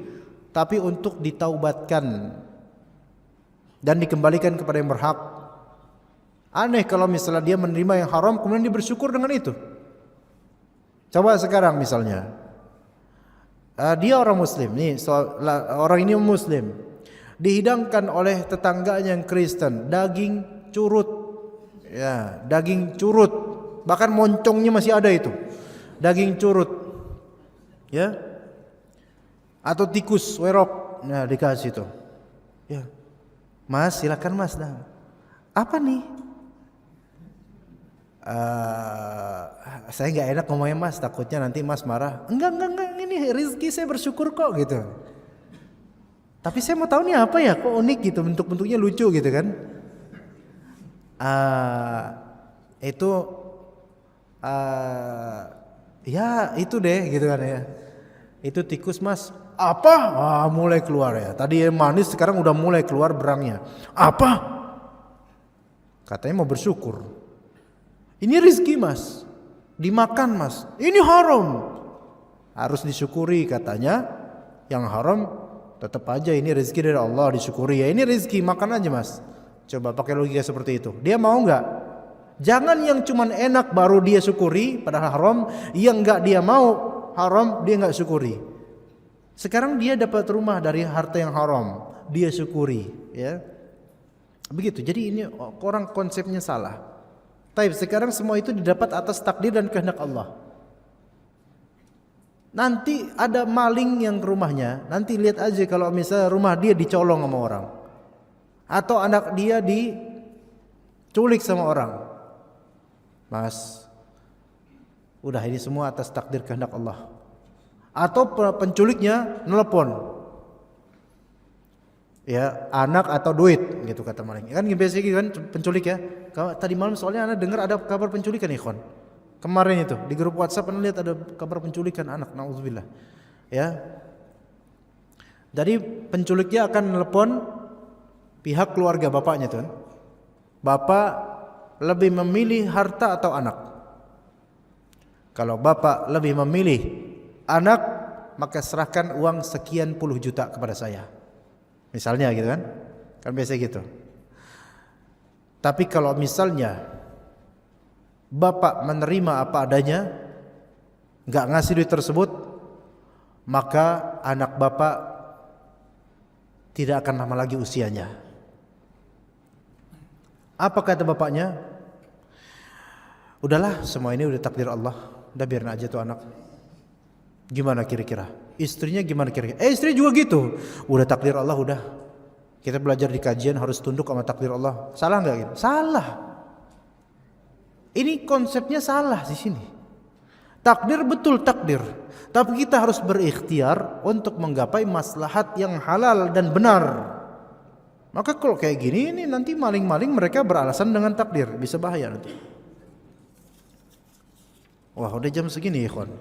tapi untuk ditaubatkan dan dikembalikan kepada yang berhak. Aneh kalau misalnya dia menerima yang haram kemudian dia bersyukur dengan itu. Coba sekarang misalnya dia orang muslim nih, orang ini muslim, dihidangkan oleh tetangganya yang Kristen daging curut, ya daging curut, bahkan moncongnya masih ada itu, daging curut, ya, atau tikus werok, nah dikasih tuh, ya, mas silakan mas, dah, apa nih? Saya nggak enak ngomongnya mas, takutnya nanti mas marah. Enggak, ini rezeki saya bersyukur kok gitu. Tapi saya mau tahu nih apa ya, kok unik gitu, bentuk-bentuknya lucu gitu kan? Ya itu deh gitu kan ya. Itu tikus mas. Apa? Mulai keluar ya. Tadi manis sekarang udah mulai keluar berangnya. Apa? Katanya mau bersyukur. Ini rezeki mas, dimakan mas, ini haram, harus disyukuri katanya. Yang haram tetap aja ini rezeki dari Allah, disyukuri ya, ini rezeki makan aja mas. Coba pakai logika seperti itu, dia mau nggak? Jangan yang cuman enak baru dia syukuri padahal haram, yang nggak dia mau haram dia nggak syukuri. Sekarang dia dapat rumah dari harta yang haram, dia syukuri, ya begitu. Jadi ini orang konsepnya salah. Taib, sekarang semua itu didapat atas takdir dan kehendak Allah. Nanti ada maling yang ke rumahnya, nanti lihat aja kalau misalnya rumah dia dicolong sama orang, atau anak dia diculik sama orang. Mas, udah ini semua atas takdir kehendak Allah. Atau penculiknya nelpon, ya anak atau duit gitu kata maling. Kan biasa gitu kan penculik ya. Tadi malam soalnya Anda dengar ada kabar penculikan ikhwan. Kemarin itu di grup WhatsApp Anda lihat ada kabar penculikan anak, nauzubillah. Ya. Jadi penculiknya akan nelpon pihak keluarga bapaknya tuh. Bapak lebih memilih harta atau anak? Kalau bapak lebih memilih anak, maka serahkan uang sekian puluh juta kepada saya. Misalnya gitu kan. Kan biasa gitu. Tapi kalau misalnya bapak menerima apa adanya, nggak ngasih duit tersebut, maka anak bapak tidak akan lama lagi usianya. Apa kata bapaknya? Udahlah, semua ini udah takdir Allah, udah biarin aja tuh anak. Gimana kira-kira? Istrinya gimana kira-kira? Istri juga gitu. Udah takdir Allah, udah. Kita belajar di kajian harus tunduk sama takdir Allah. Salah nggak gitu? Salah. Ini konsepnya salah di sini. Takdir betul takdir, tapi kita harus berikhtiar untuk menggapai maslahat yang halal dan benar. Maka kalau kayak gini, ini nanti maling-maling mereka beralasan dengan takdir, bisa bahaya nanti. Wah, udah jam segini ya, ikhwan.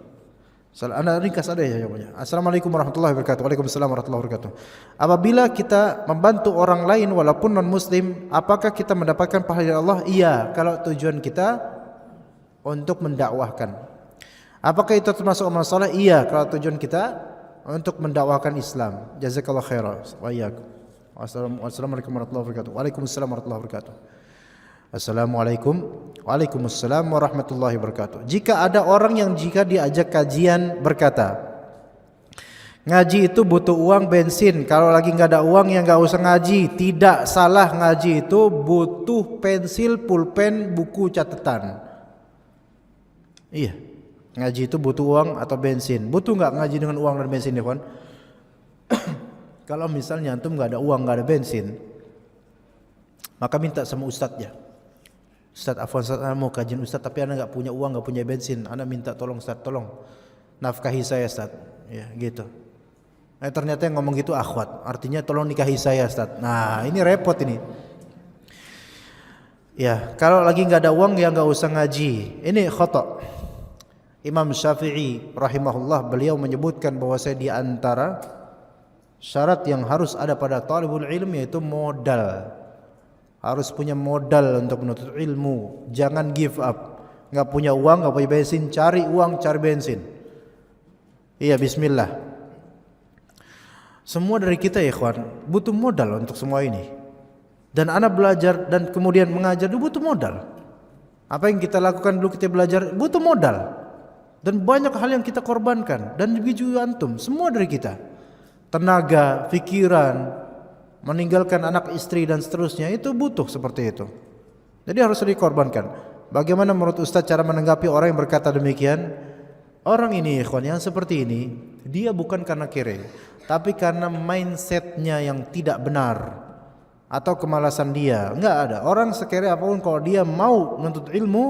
Anda ringkas ada ya jawabannya. Assalamualaikum warahmatullahi wabarakatuh. Waalaikumsalam warahmatullahi wabarakatuh. Apabila kita membantu orang lain walaupun non muslim, apakah kita mendapatkan pahala dari Allah? Iya, kalau tujuan kita untuk mendakwahkan. Apakah itu termasuk amal saleh? Iya, kalau tujuan kita untuk mendakwahkan Islam. Jazakallahu khairan. Wa iyyakum. Wassalamualaikum warahmatullahi wabarakatuh. Waalaikumsalam warahmatullahi wabarakatuh. Assalamualaikum. Waalaikumsalam warahmatullahi wabarakatuh. Jika ada orang yang jika diajak kajian berkata, ngaji itu butuh uang bensin, kalau lagi nggak ada uang ya nggak usah ngaji. Tidak salah, ngaji itu butuh pensil, pulpen, buku catatan. Iya, Ngaji itu butuh uang atau bensin. Butuh nggak ngaji dengan uang dan bensin ya kawan? Kalau misalnya antum nggak ada uang, nggak ada bensin, maka minta sama ustadznya. Ustadz, afwan Ustadz, ana mau kajian Ustadz tapi ana nggak punya uang, nggak punya bensin. Ana minta tolong Ustadz, tolong nafkahi saya Ustadz. Ya gitu. Ternyata yang ngomong gitu akhwat, artinya tolong nikahi saya Ustadz. Nah ini repot ini. Ya kalau lagi nggak ada uang ya nggak usah ngaji. Ini khata. Imam Syafi'i rahimahullah beliau menyebutkan bahwa saya di antara syarat yang harus ada pada talibul ilmi yaitu modal. Harus punya modal untuk menuntut ilmu. Jangan give up. Nggak punya uang, nggak punya bensin, cari uang, cari bensin. Iya, bismillah. Semua dari kita ya ikhwan butuh modal untuk semua ini. Dan anak belajar dan kemudian mengajar itu butuh modal. Apa yang kita lakukan dulu kita belajar butuh modal. Dan banyak hal yang kita korbankan. Dan juga antum, semua dari kita. Tenaga, pikiran, meninggalkan anak istri dan seterusnya itu butuh seperti itu. Jadi harus dikorbankan. Bagaimana menurut Ustaz cara menanggapi orang yang berkata demikian? Orang ini ikhwan yang seperti ini, dia bukan karena kere, tapi karena mindsetnya yang tidak benar atau kemalasan dia. Enggak ada. Orang sekere apapun kalau dia mau menuntut ilmu,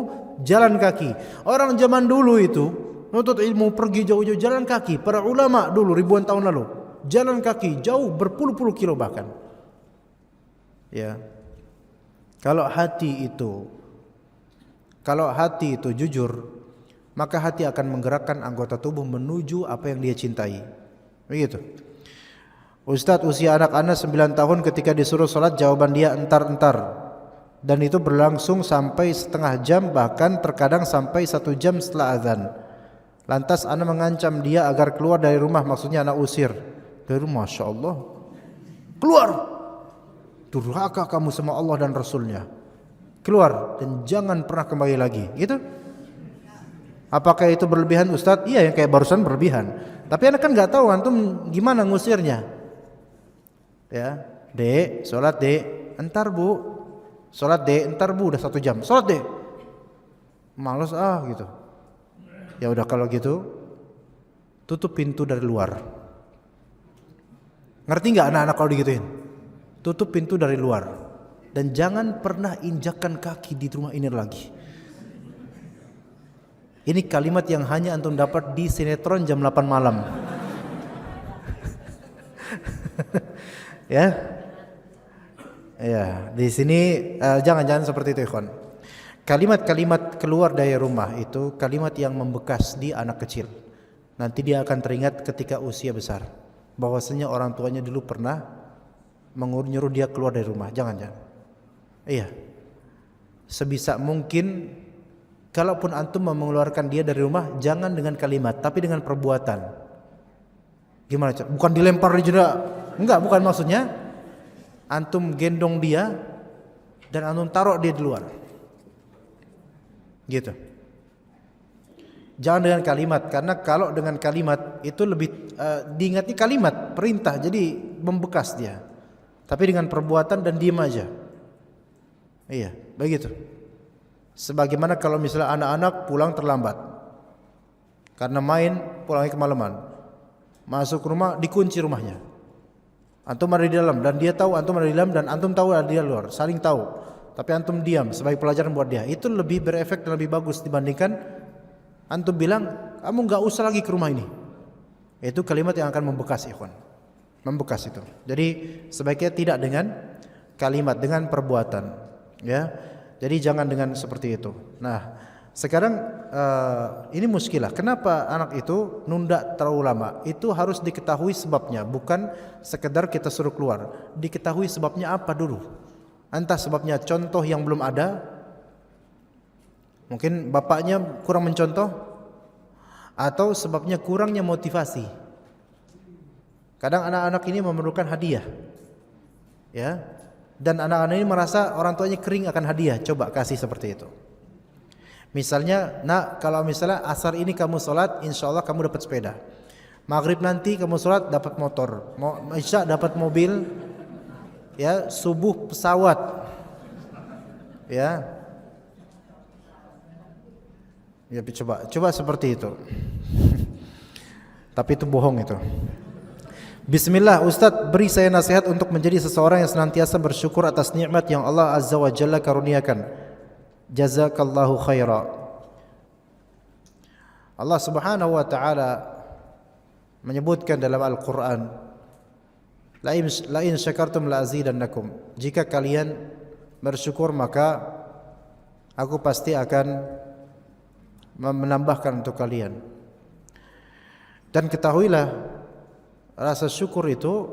jalan kaki. Orang zaman dulu itu menuntut ilmu pergi jauh-jauh jalan kaki. Para ulama dulu ribuan tahun lalu jalan kaki jauh berpuluh-puluh kilo bahkan. Ya. Kalau hati itu jujur, maka hati akan menggerakkan anggota tubuh menuju apa yang dia cintai. Begitu. Ustadz, usia anak-anak 9 tahun ketika disuruh sholat jawaban dia entar-entar. Dan itu berlangsung sampai setengah jam, bahkan terkadang sampai 1 jam setelah azan. Lantas anak mengancam dia agar keluar dari rumah, maksudnya anak usir. Dari rumah, Masya Allah. Keluar! Durhaka kamu sama Allah dan Rasulnya. Keluar dan jangan pernah kembali lagi. Gitu. Apakah itu berlebihan Ustadz? Iya, yang kayak barusan berlebihan. Tapi anak kan nggak tahu antum gimana ngusirnya. Ya, Dek, sholat Dek, entar Bu. Sholat Dek, entar Bu, udah 1 jam. Sholat Dek. Males gitu. Ya udah kalau gitu, tutup pintu dari luar. Ngerti nggak anak-anak kalau digituin? Tutup pintu dari luar dan jangan pernah injakkan kaki di rumah ini lagi. Ini kalimat yang hanya antum dapat di sinetron jam 8 malam. Ya, di sini jangan seperti itu, ikhwan. Kalimat-kalimat keluar dari rumah itu kalimat yang membekas di anak kecil. Nanti dia akan teringat ketika usia besar. Bahwasanya orang tuanya dulu pernah nyuruh dia keluar dari rumah. Jangan. Iya. Sebisa mungkin kalaupun antum mau mengeluarkan dia dari rumah, jangan dengan kalimat, tapi dengan perbuatan. Gimana? Bukan dilempar di jendela. Enggak, bukan maksudnya. Antum gendong dia dan antum taruh dia di luar. Gitu. Jangan dengan kalimat, karena kalau dengan kalimat itu lebih diingatnya kalimat perintah, jadi membekas dia. Tapi dengan perbuatan dan diam aja. Iya, begitu. Sebagaimana kalau misalnya anak-anak pulang terlambat karena main, pulangnya kemalaman, masuk rumah dikunci rumahnya. Antum ada di dalam dan dia tahu antum ada di dalam dan antum tahu ada di luar, saling tahu. Tapi antum diam sebagai pelajaran buat dia. Itu lebih berefek dan lebih bagus dibandingkan antum bilang kamu nggak usah lagi ke rumah ini. Itu kalimat yang akan membekas, ikhwan. Membekas itu. Jadi sebaiknya tidak dengan kalimat, dengan perbuatan. Ya. Jadi jangan dengan seperti itu. Nah, sekarang ini muskilah. Kenapa anak itu nunda terlalu lama? Itu harus diketahui sebabnya, bukan sekedar kita suruh keluar. Diketahui sebabnya apa dulu. Entah sebabnya contoh yang belum ada. Mungkin bapaknya kurang mencontoh, atau sebabnya kurangnya motivasi. Kadang anak-anak ini memerlukan hadiah. Ya. Dan anak-anak ini merasa orang tuanya kering akan hadiah. Coba kasih seperti itu. Misalnya, nak, kalau misalnya asar ini kamu sholat, insya Allah kamu dapat sepeda. Maghrib nanti kamu sholat dapat motor. Isya dapat mobil. Ya, subuh pesawat. Ya. Ya coba seperti itu. Tapi itu bohong itu. Bismillah, Ustadz beri saya nasihat untuk menjadi seseorang yang senantiasa bersyukur atas nikmat yang Allah Azza wa Jalla karuniakan. Jazakallahu khaira. Allah Subhanahu wa taala menyebutkan dalam Al-Qur'an, la in syakartum la azidannakum. Jika kalian bersyukur maka aku pasti akan menambahkan untuk kalian. Dan ketahuilah, rasa syukur itu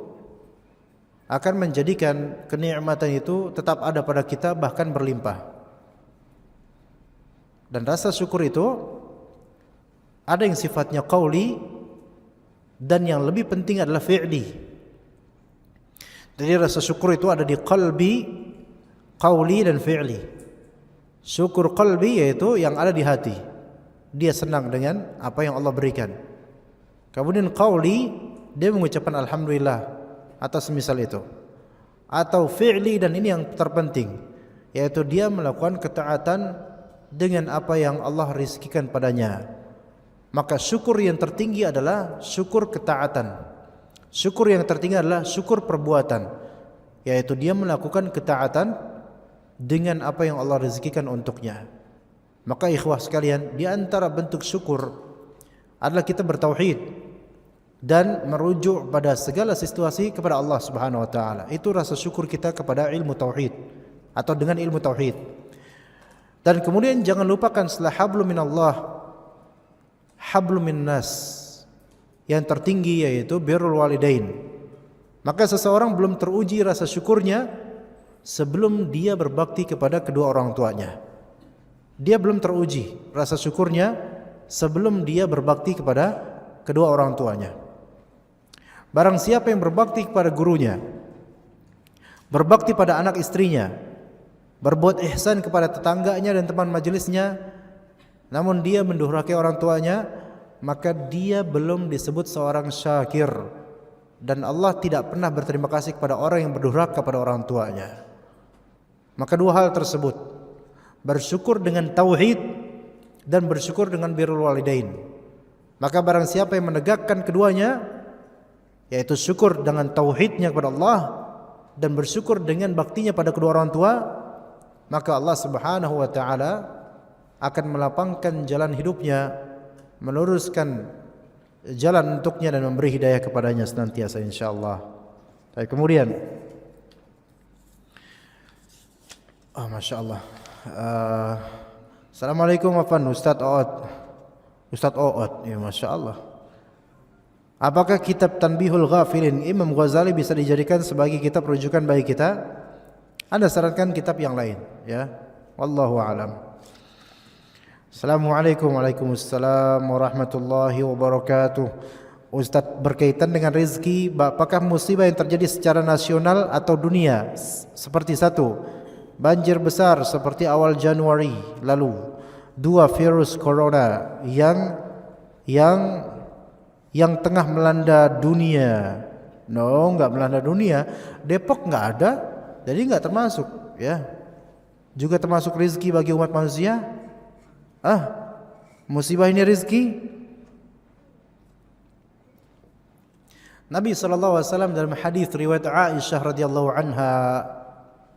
akan menjadikan kenikmatan itu tetap ada pada kita, bahkan berlimpah. Dan rasa syukur itu ada yang sifatnya qauli dan yang lebih penting adalah fi'li. Jadi rasa syukur itu ada di qalbi, qauli dan fi'li. Syukur qalbi yaitu yang ada di hati. Dia senang dengan apa yang Allah berikan. Kemudian qauli, dia mengucapkan alhamdulillah atas semisal itu. Atau fi'li, dan ini yang terpenting, yaitu dia melakukan ketaatan dengan apa yang Allah rizkikan padanya. Maka syukur yang tertinggi adalah syukur ketaatan. Syukur yang tertinggi adalah syukur perbuatan, yaitu dia melakukan ketaatan dengan apa yang Allah rizkikan untuknya. Maka ikhwah sekalian, di antara bentuk syukur adalah kita bertauhid dan merujuk pada segala situasi kepada Allah Subhanahu wa taala. Itu rasa syukur kita kepada ilmu tauhid atau dengan ilmu tauhid. Dan kemudian jangan lupakan setelah hablum minallah, hablum minnas, yang tertinggi yaitu birrul walidain. Maka seseorang belum teruji rasa syukurnya sebelum dia berbakti kepada kedua orang tuanya. Dia belum teruji rasa syukurnya sebelum dia berbakti kepada kedua orang tuanya. Barang siapa yang berbakti kepada gurunya, berbakti pada anak istrinya, berbuat ihsan kepada tetangganya dan teman majelisnya, namun dia mendurhakai orang tuanya, maka dia belum disebut seorang syakir. Dan Allah tidak pernah berterima kasih kepada orang yang berdurhaka kepada orang tuanya. Maka dua hal tersebut, bersyukur dengan tauhid dan bersyukur dengan birrul walidain. Maka barang siapa yang menegakkan keduanya, yaitu syukur dengan tauhidnya kepada Allah dan bersyukur dengan baktinya pada kedua orang tua, maka Allah Subhanahu wa taala akan melapangkan jalan hidupnya, meluruskan jalan untuknya dan memberi hidayah kepadanya senantiasa insyaallah. Baik, kemudian Masya Allah. Assalamualaikum Ustadz O'ot. Ya, Masya Allah. Apakah kitab Tanbihul Ghafilin Imam Ghazali bisa dijadikan sebagai kitab rujukan bagi kita? Anda sarankan kitab yang lain, ya. Wallahu a'lam. Assalamualaikum warahmatullahi wabarakatuh. Ustadz, berkaitan dengan rezeki, apakah musibah yang terjadi secara nasional atau dunia seperti satu, banjir besar seperti awal Januari lalu, dua, virus corona yang tengah melanda dunia? No, enggak melanda dunia. Depok enggak ada, jadi enggak termasuk, ya. Juga termasuk rezeki bagi umat manusia. Musibah ini rezeki. Nabi SAW dalam hadis riwayat Aisyah radhiyallahu anha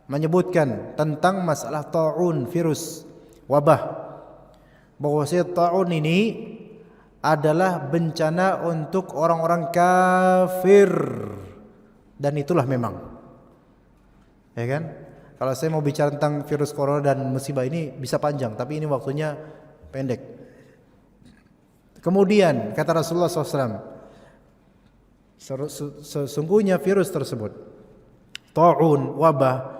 menyebutkan tentang masalah ta'un, virus, wabah, bahwa ta'un ini adalah bencana untuk orang-orang kafir, dan itulah memang, ya kan? Kalau saya mau bicara tentang virus corona dan musibah ini bisa panjang, tapi ini waktunya pendek. Kemudian kata Rasulullah SAW, sesungguhnya virus tersebut, ta'un, wabah,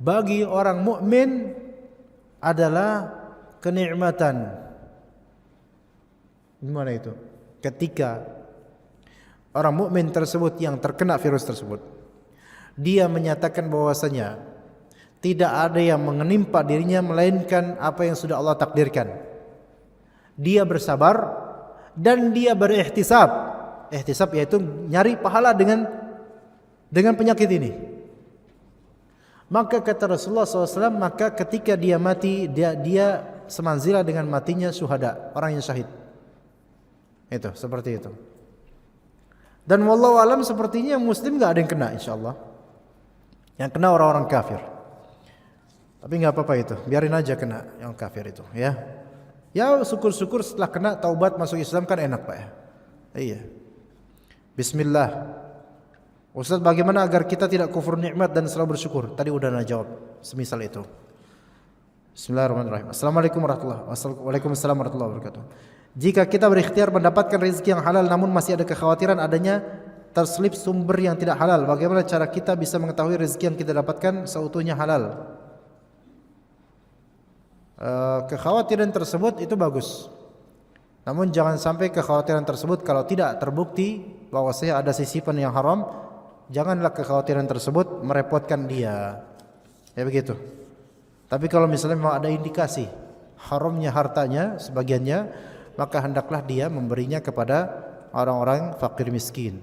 bagi orang mukmin adalah kenikmatan. Gimana itu? Ketika orang mukmin tersebut yang terkena virus tersebut, dia menyatakan bahwasanya tidak ada yang menimpa dirinya melainkan apa yang sudah Allah takdirkan. Dia bersabar dan dia berihtisab. Ihtisab yaitu nyari pahala dengan penyakit ini. Maka kata Rasulullah SAW, maka ketika dia mati, dia semanzilah dengan matinya syuhada, orang yang syahid. Itu seperti itu. Dan wallahu alam sepertinya muslim enggak ada yang kena insyaallah. Yang kena orang-orang kafir. Tapi enggak apa-apa itu, biarin aja kena yang kafir itu ya. Ya syukur-syukur setelah kena taubat masuk Islam kan enak Pak ya. Iya. Bismillah. Ustaz, bagaimana agar kita tidak kufur nikmat dan selalu bersyukur? Tadi udah ana jawab semisal itu. Bismillahirrahmanirrahim. Assalamualaikum warahmatullahi wabarakatuh. Waalaikumsalam warahmatullahi wabarakatuh. Jika kita berikhtiar mendapatkan rezeki yang halal namun masih ada kekhawatiran adanya terselip sumber yang tidak halal, bagaimana cara kita bisa mengetahui rezeki yang kita dapatkan seutuhnya halal? Kekhawatiran tersebut itu bagus. Namun jangan sampai kekhawatiran tersebut kalau tidak terbukti bahwasanya ada sisipan yang haram, janganlah kekhawatiran tersebut merepotkan dia. Ya begitu. Tapi kalau misalnya memang ada indikasi haramnya hartanya sebagiannya, maka hendaklah dia memberinya kepada orang-orang fakir miskin.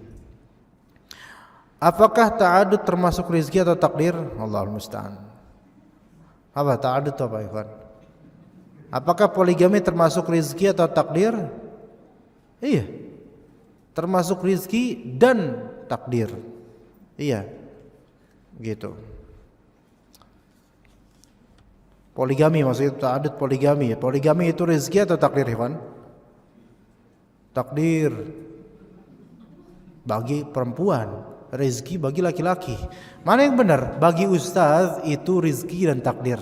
Apakah ta'adud termasuk rezeki atau takdir? Allahul musta'an. Apa ta'adud itu apa ikhwan? Apakah poligami termasuk rezeki atau takdir? Iya. Termasuk rezeki dan takdir. Iya. Gitu. Poligami maksudnya ta'adud poligami. Poligami itu rezeki atau takdir, ikhwan? Takdir bagi perempuan, rezeki bagi laki-laki. Mana yang benar? Bagi ustaz itu rezeki dan takdir.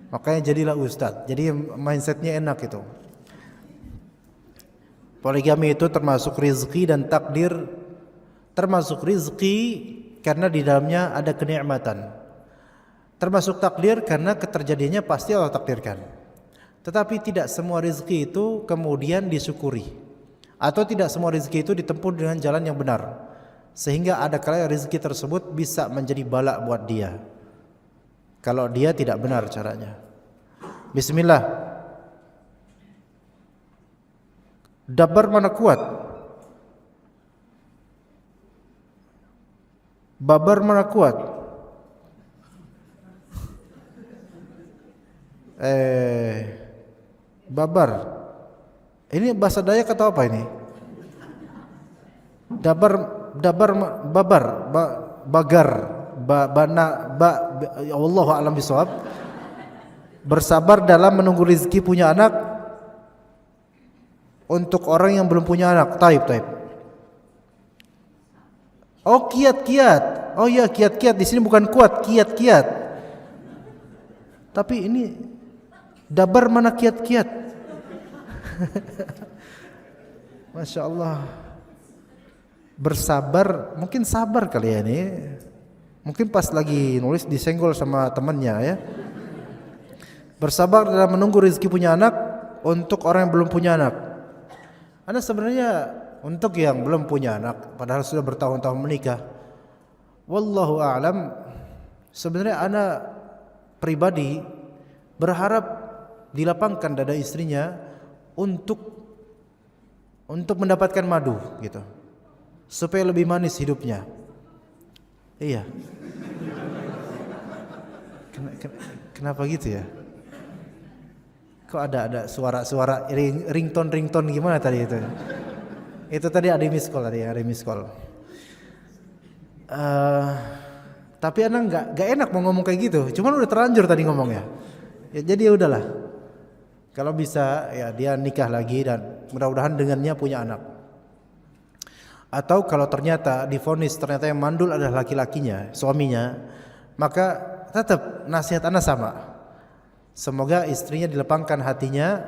Makanya jadilah ustaz. Jadi mindsetnya enak itu. Poligami itu termasuk rezeki dan takdir. Termasuk rezeki karena di dalamnya ada kenikmatan. Termasuk takdir karena keterjadiannya pasti Allah takdirkan. Tetapi tidak semua rezeki itu kemudian disyukuri. Atau tidak semua rezeki itu ditempuh dengan jalan yang benar. Sehingga ada kalanya rezeki tersebut bisa menjadi bala buat dia. Kalau dia tidak benar caranya. Bismillah. Dabar mana kuat? Babar mana kuat? Babar. Ini bahasa Dayak atau apa ini? Dabar, babar, bagar, Allahu a'lam bishawab. Bersabar dalam menunggu rezeki punya anak untuk orang yang belum punya anak. Taib. Oh, kiat. Oh iya, kiat. Di sini bukan kuat, kiat. Tapi ini dabar mana kiat. Masya Allah. Bersabar, mungkin sabar kali ya ini. Mungkin pas lagi nulis disenggol sama temannya ya. Bersabar dalam menunggu rezeki punya anak untuk orang yang belum punya anak. Anda sebenarnya untuk yang belum punya anak, padahal sudah bertahun-tahun menikah. Wallahu a'lam. Sebenarnya anak pribadi berharap dilapangkan dada istrinya untuk mendapatkan madu gitu. Supaya lebih manis hidupnya. Iya. Kenapa gitu ya? Kok ada suara ringtone gimana tadi itu? Itu tadi ada miss call tadi, ada miss call. Tapi anak nggak enak mau ngomong kayak gitu. Cuman udah terlanjur tadi ngomongnya. Ya jadi ya udahlah. Kalau bisa ya dia nikah lagi dan mudah-mudahan dengannya punya anak. Atau kalau ternyata divonis ternyata yang mandul adalah laki-lakinya, suaminya, maka tetap nasihat anak sama. Semoga istrinya dilapangkan hatinya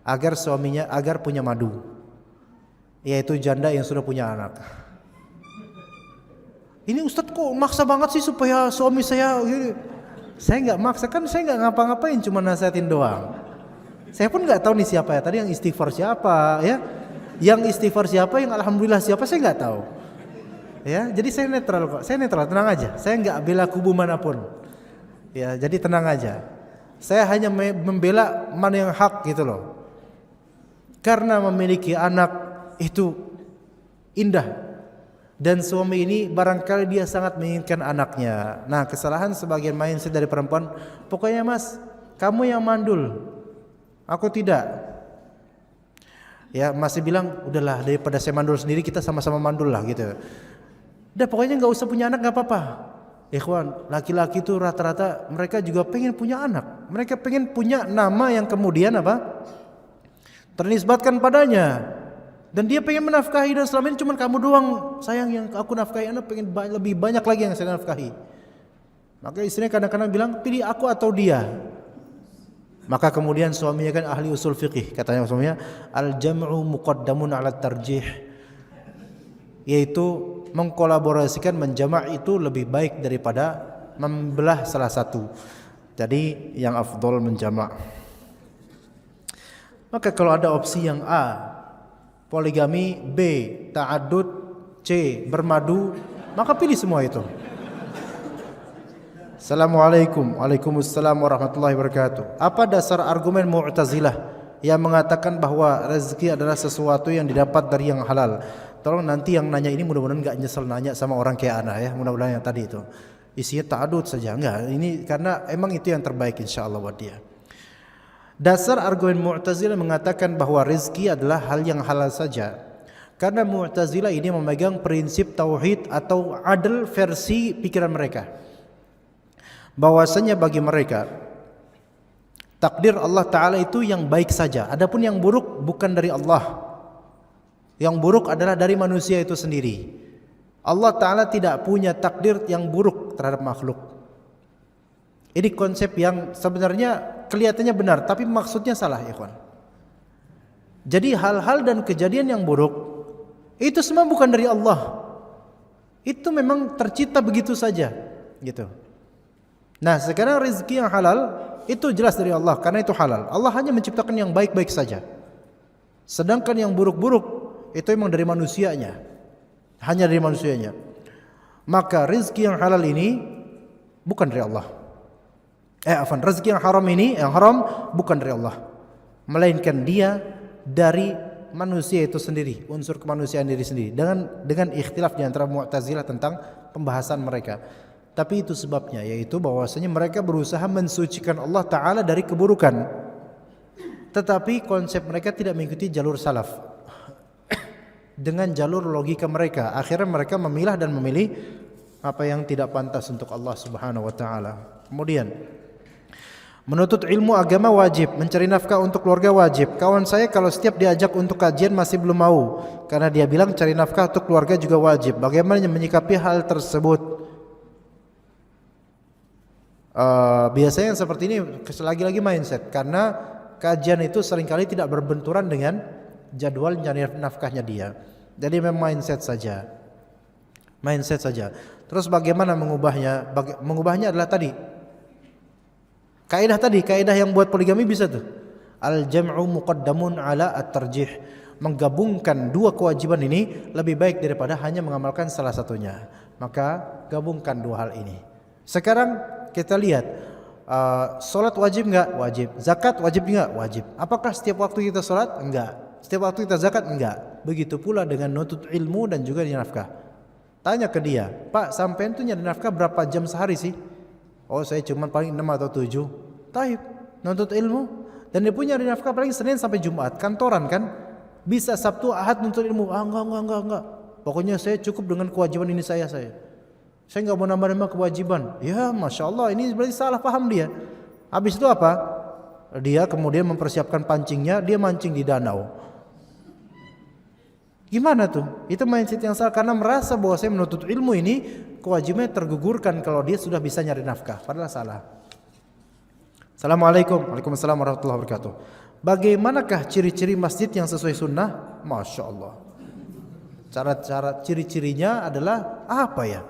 agar suaminya agar punya madu, yaitu janda yang sudah punya anak. Ini Ustadz kok maksa banget sih supaya suami saya gini. Saya nggak maksa, kan saya nggak ngapa-ngapain, cuma nasihatin doang. Saya pun nggak tahu nih siapa ya. Tadi yang istighfar siapa ya? Yang istighfar siapa? Yang alhamdulillah siapa? Saya nggak tahu. Ya, jadi saya netral kok. Saya netral, tenang aja. Saya nggak bela kubu manapun. Ya, jadi tenang aja. Saya hanya membela mana yang hak gitu loh. Karena memiliki anak itu indah. Dan suami ini barangkali dia sangat menginginkan anaknya. Nah, kesalahan sebagian mindset dari perempuan, pokoknya mas, kamu yang mandul. Aku tidak. Ya masih bilang udahlah daripada saya mandul sendiri kita sama-sama mandul lah gitu. Udah pokoknya nggak usah punya anak nggak apa-apa. Ikhwan, laki-laki itu rata-rata mereka juga pengen punya anak. Mereka pengen punya nama yang kemudian apa? Ternisbatkan padanya. Dan dia pengen menafkahi dan selama ini cuma kamu doang sayang yang aku nafkahi, anak pengen lebih banyak lagi yang saya nafkahi. Maka istrinya kadang-kadang bilang pilih aku atau dia. Maka kemudian suaminya kan ahli usul fiqih, katanya suaminya al-jam'u muqaddamun 'ala tarjih, yaitu mengkolaborasikan menjamak itu lebih baik daripada membelah salah satu. Jadi yang afdol menjamak. Maka kalau ada opsi yang A poligami, B ta'addud, C bermadu, maka pilih semua itu. Assalamualaikum. Waalaikumsalam warahmatullahi wabarakatuh. Apa dasar argumen Mu'tazilah yang mengatakan bahwa rezeki adalah sesuatu yang didapat dari yang halal? Tolong nanti yang nanya ini mudah-mudahan enggak nyesel nanya sama orang kayak ana ya. Mudah-mudahan yang tadi itu isinya ta'adud saja, enggak. Ini karena emang itu yang terbaik insyaallah buat dia. Dasar argumen Mu'tazilah mengatakan bahwa rezeki adalah hal yang halal saja. Karena Mu'tazilah ini memegang prinsip tauhid atau adl versi pikiran mereka. Bahwasanya bagi mereka takdir Allah Ta'ala itu yang baik saja. Adapun yang buruk bukan dari Allah. Yang buruk adalah dari manusia itu sendiri. Allah Ta'ala tidak punya takdir yang buruk terhadap makhluk. Ini konsep yang sebenarnya kelihatannya benar, tapi maksudnya salah, ikhwan. Jadi hal-hal dan kejadian yang buruk itu semua bukan dari Allah. Itu memang tercipta begitu saja, gitu. Nah, sekarang rezeki yang halal itu jelas dari Allah karena itu halal. Allah hanya menciptakan yang baik-baik saja. Sedangkan yang buruk-buruk itu memang dari manusianya. Hanya dari manusianya. Maka rezeki yang halal ini bukan dari Allah. Rezeki yang haram ini, yang haram bukan dari Allah, melainkan dia dari manusia itu sendiri, unsur kemanusiaan diri sendiri. Dengan ikhtilaf di antara Mu'tazilah tentang pembahasan mereka. Tapi itu sebabnya, yaitu bahwasanya mereka berusaha mensucikan Allah Ta'ala dari keburukan. Tetapi konsep mereka tidak mengikuti jalur salaf. Dengan jalur logika mereka, akhirnya mereka memilah dan memilih apa yang tidak pantas untuk Allah Subhanahu wa Ta'ala. Kemudian menuntut ilmu agama wajib, mencari nafkah untuk keluarga wajib. Kawan saya kalau setiap diajak untuk kajian masih belum mau, karena dia bilang cari nafkah untuk keluarga juga wajib. Bagaimana menyikapi hal tersebut? Biasanya yang seperti ini lagi-lagi mindset, karena kajian itu seringkali tidak berbenturan dengan jadwal nyari nafkahnya dia. Jadi memang mindset saja. Terus bagaimana mengubahnya? Mengubahnya adalah tadi kaidah yang buat poligami bisa tuh. Al-jam'u muqaddamun 'ala at-tarjih. Menggabungkan dua kewajiban ini lebih baik daripada hanya mengamalkan salah satunya. Maka gabungkan dua hal ini. Sekarang kita lihat, salat wajib enggak? Wajib. Zakat wajib enggak? Wajib. Apakah setiap waktu kita salat? Enggak. Setiap waktu kita zakat? Enggak. Begitu pula dengan nuntut ilmu dan juga nafkah. Tanya ke dia, Pak, sampean tuh nyari nafkah berapa jam sehari sih? Oh, saya cuma paling 6 atau 7. Taib, nuntut ilmu. Dan dia punya nafkah paling Senin sampai Jumat, kantoran kan? Bisa Sabtu Ahad nuntut ilmu. Enggak. Pokoknya saya cukup dengan kewajiban ini saya. Saya enggak mau nambah-nambah kewajiban. Ya, Masya Allah, ini berarti salah paham dia. Habis itu apa? Dia kemudian mempersiapkan pancingnya, dia mancing di danau. Gimana tuh? Itu mindset yang salah, karena merasa bahwa saya menuntut ilmu ini kewajibannya tergugurkan kalau dia sudah bisa nyari nafkah. Padahal salah. Assalamualaikum. Waalaikumsalam warahmatullahi wabarakatuh. Bagaimanakah ciri-ciri masjid yang sesuai sunnah? Masya Allah. Cara ciri-cirinya adalah apa ya?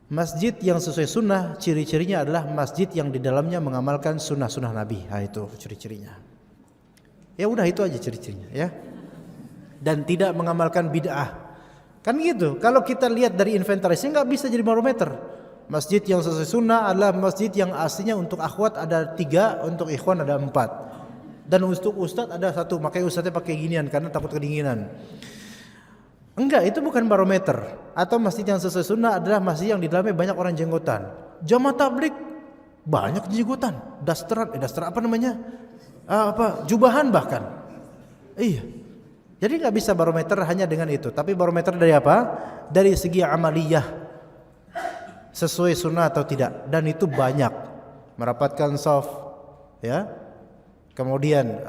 Masjid yang sesuai sunnah, ciri-cirinya adalah masjid yang di dalamnya mengamalkan sunnah-sunnah Nabi. Nah, itu ciri-cirinya. Ya udah, itu aja ciri-cirinya ya. Dan tidak mengamalkan bid'ah. Kan gitu. Kalau kita lihat dari inventarisnya nggak bisa jadi barometer. Masjid yang sesuai sunnah adalah masjid yang aslinya untuk akhwat ada 3, untuk ikhwan ada 4. Dan untuk ustadz ada 1. Makanya ustadznya pakai ginian karena takut kedinginan. Enggak, itu bukan barometer. Atau masjid yang sesuai sunnah adalah masjid yang di dalamnya banyak orang jenggotan. Jamaah tablik banyak jenggotan, dasteran apa namanya? Jubahan bahkan. Iya. Jadi nggak bisa barometer hanya dengan itu, tapi barometer dari apa? Dari segi amaliyah, sesuai sunnah atau tidak, dan itu banyak. Merapatkan shaf, ya. Kemudian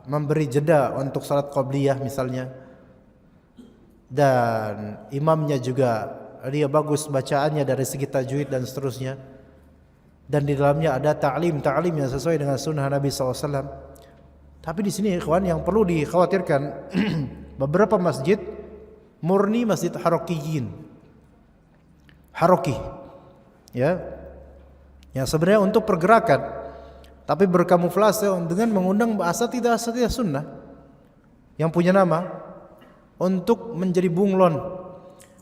memberi jeda untuk salat qabliyah misalnya. Dan imamnya juga dia bagus bacaannya dari segi tajwid dan seterusnya. Dan di dalamnya ada ta'lim yang sesuai dengan sunnah Nabi SAW. Tapi di sini ikhwan yang perlu dikhawatirkan beberapa masjid murni masjid harokiyin, haroki, ya, yang sebenarnya untuk pergerakan, tapi berkamuflase dengan mengundang asatidah sunnah yang punya nama untuk menjadi bunglon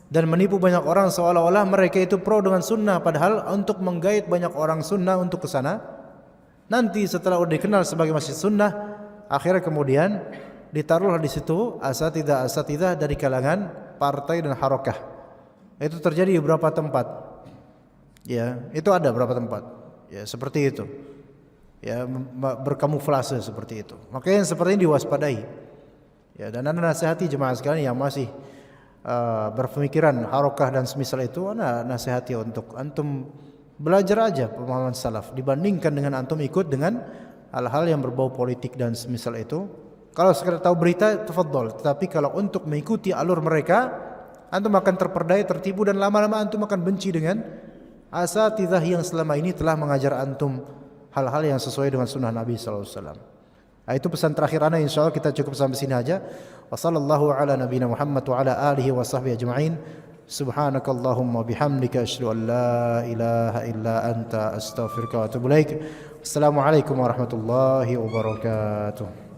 dan menipu banyak orang seolah-olah mereka itu pro dengan sunnah, padahal untuk menggait banyak orang sunnah untuk ke sana. Nanti setelah udah dikenal sebagai masjid sunnah, akhirnya kemudian ditaruhlah di situ asatidah dari kalangan partai dan harokah. Itu terjadi di beberapa tempat. Ya, itu ada beberapa tempat. Ya, seperti itu. Ya, berkamuflase seperti itu. Makanya yang seperti ini diwaspadai. Ya, dan anda nasihati jemaah sekalian yang masih berpemikiran harokah dan semisal itu, anda nasihati untuk antum belajar aja pemahaman salaf dibandingkan dengan antum ikut dengan hal-hal yang berbau politik dan semisal itu. Kalau sekedar tahu berita, tafadhol. Tetapi kalau untuk mengikuti alur mereka, antum akan terperdaya, tertipu, dan lama-lama antum akan benci dengan asatidzah yang selama ini telah mengajar antum hal-hal yang sesuai dengan sunnah Nabi SAW. Nah, itu pesan terakhir ana, insyaallah kita cukup sampai sini aja. Wassallallahu ala nabiyina Muhammad wa ala alihi wa sahbihi ajma'in. Subhanakallahumma bihamdika asyhadu an la ilaha illa anta astaghfiruka wa atubu ilaik. Assalamualaikum warahmatullahi wabarakatuh.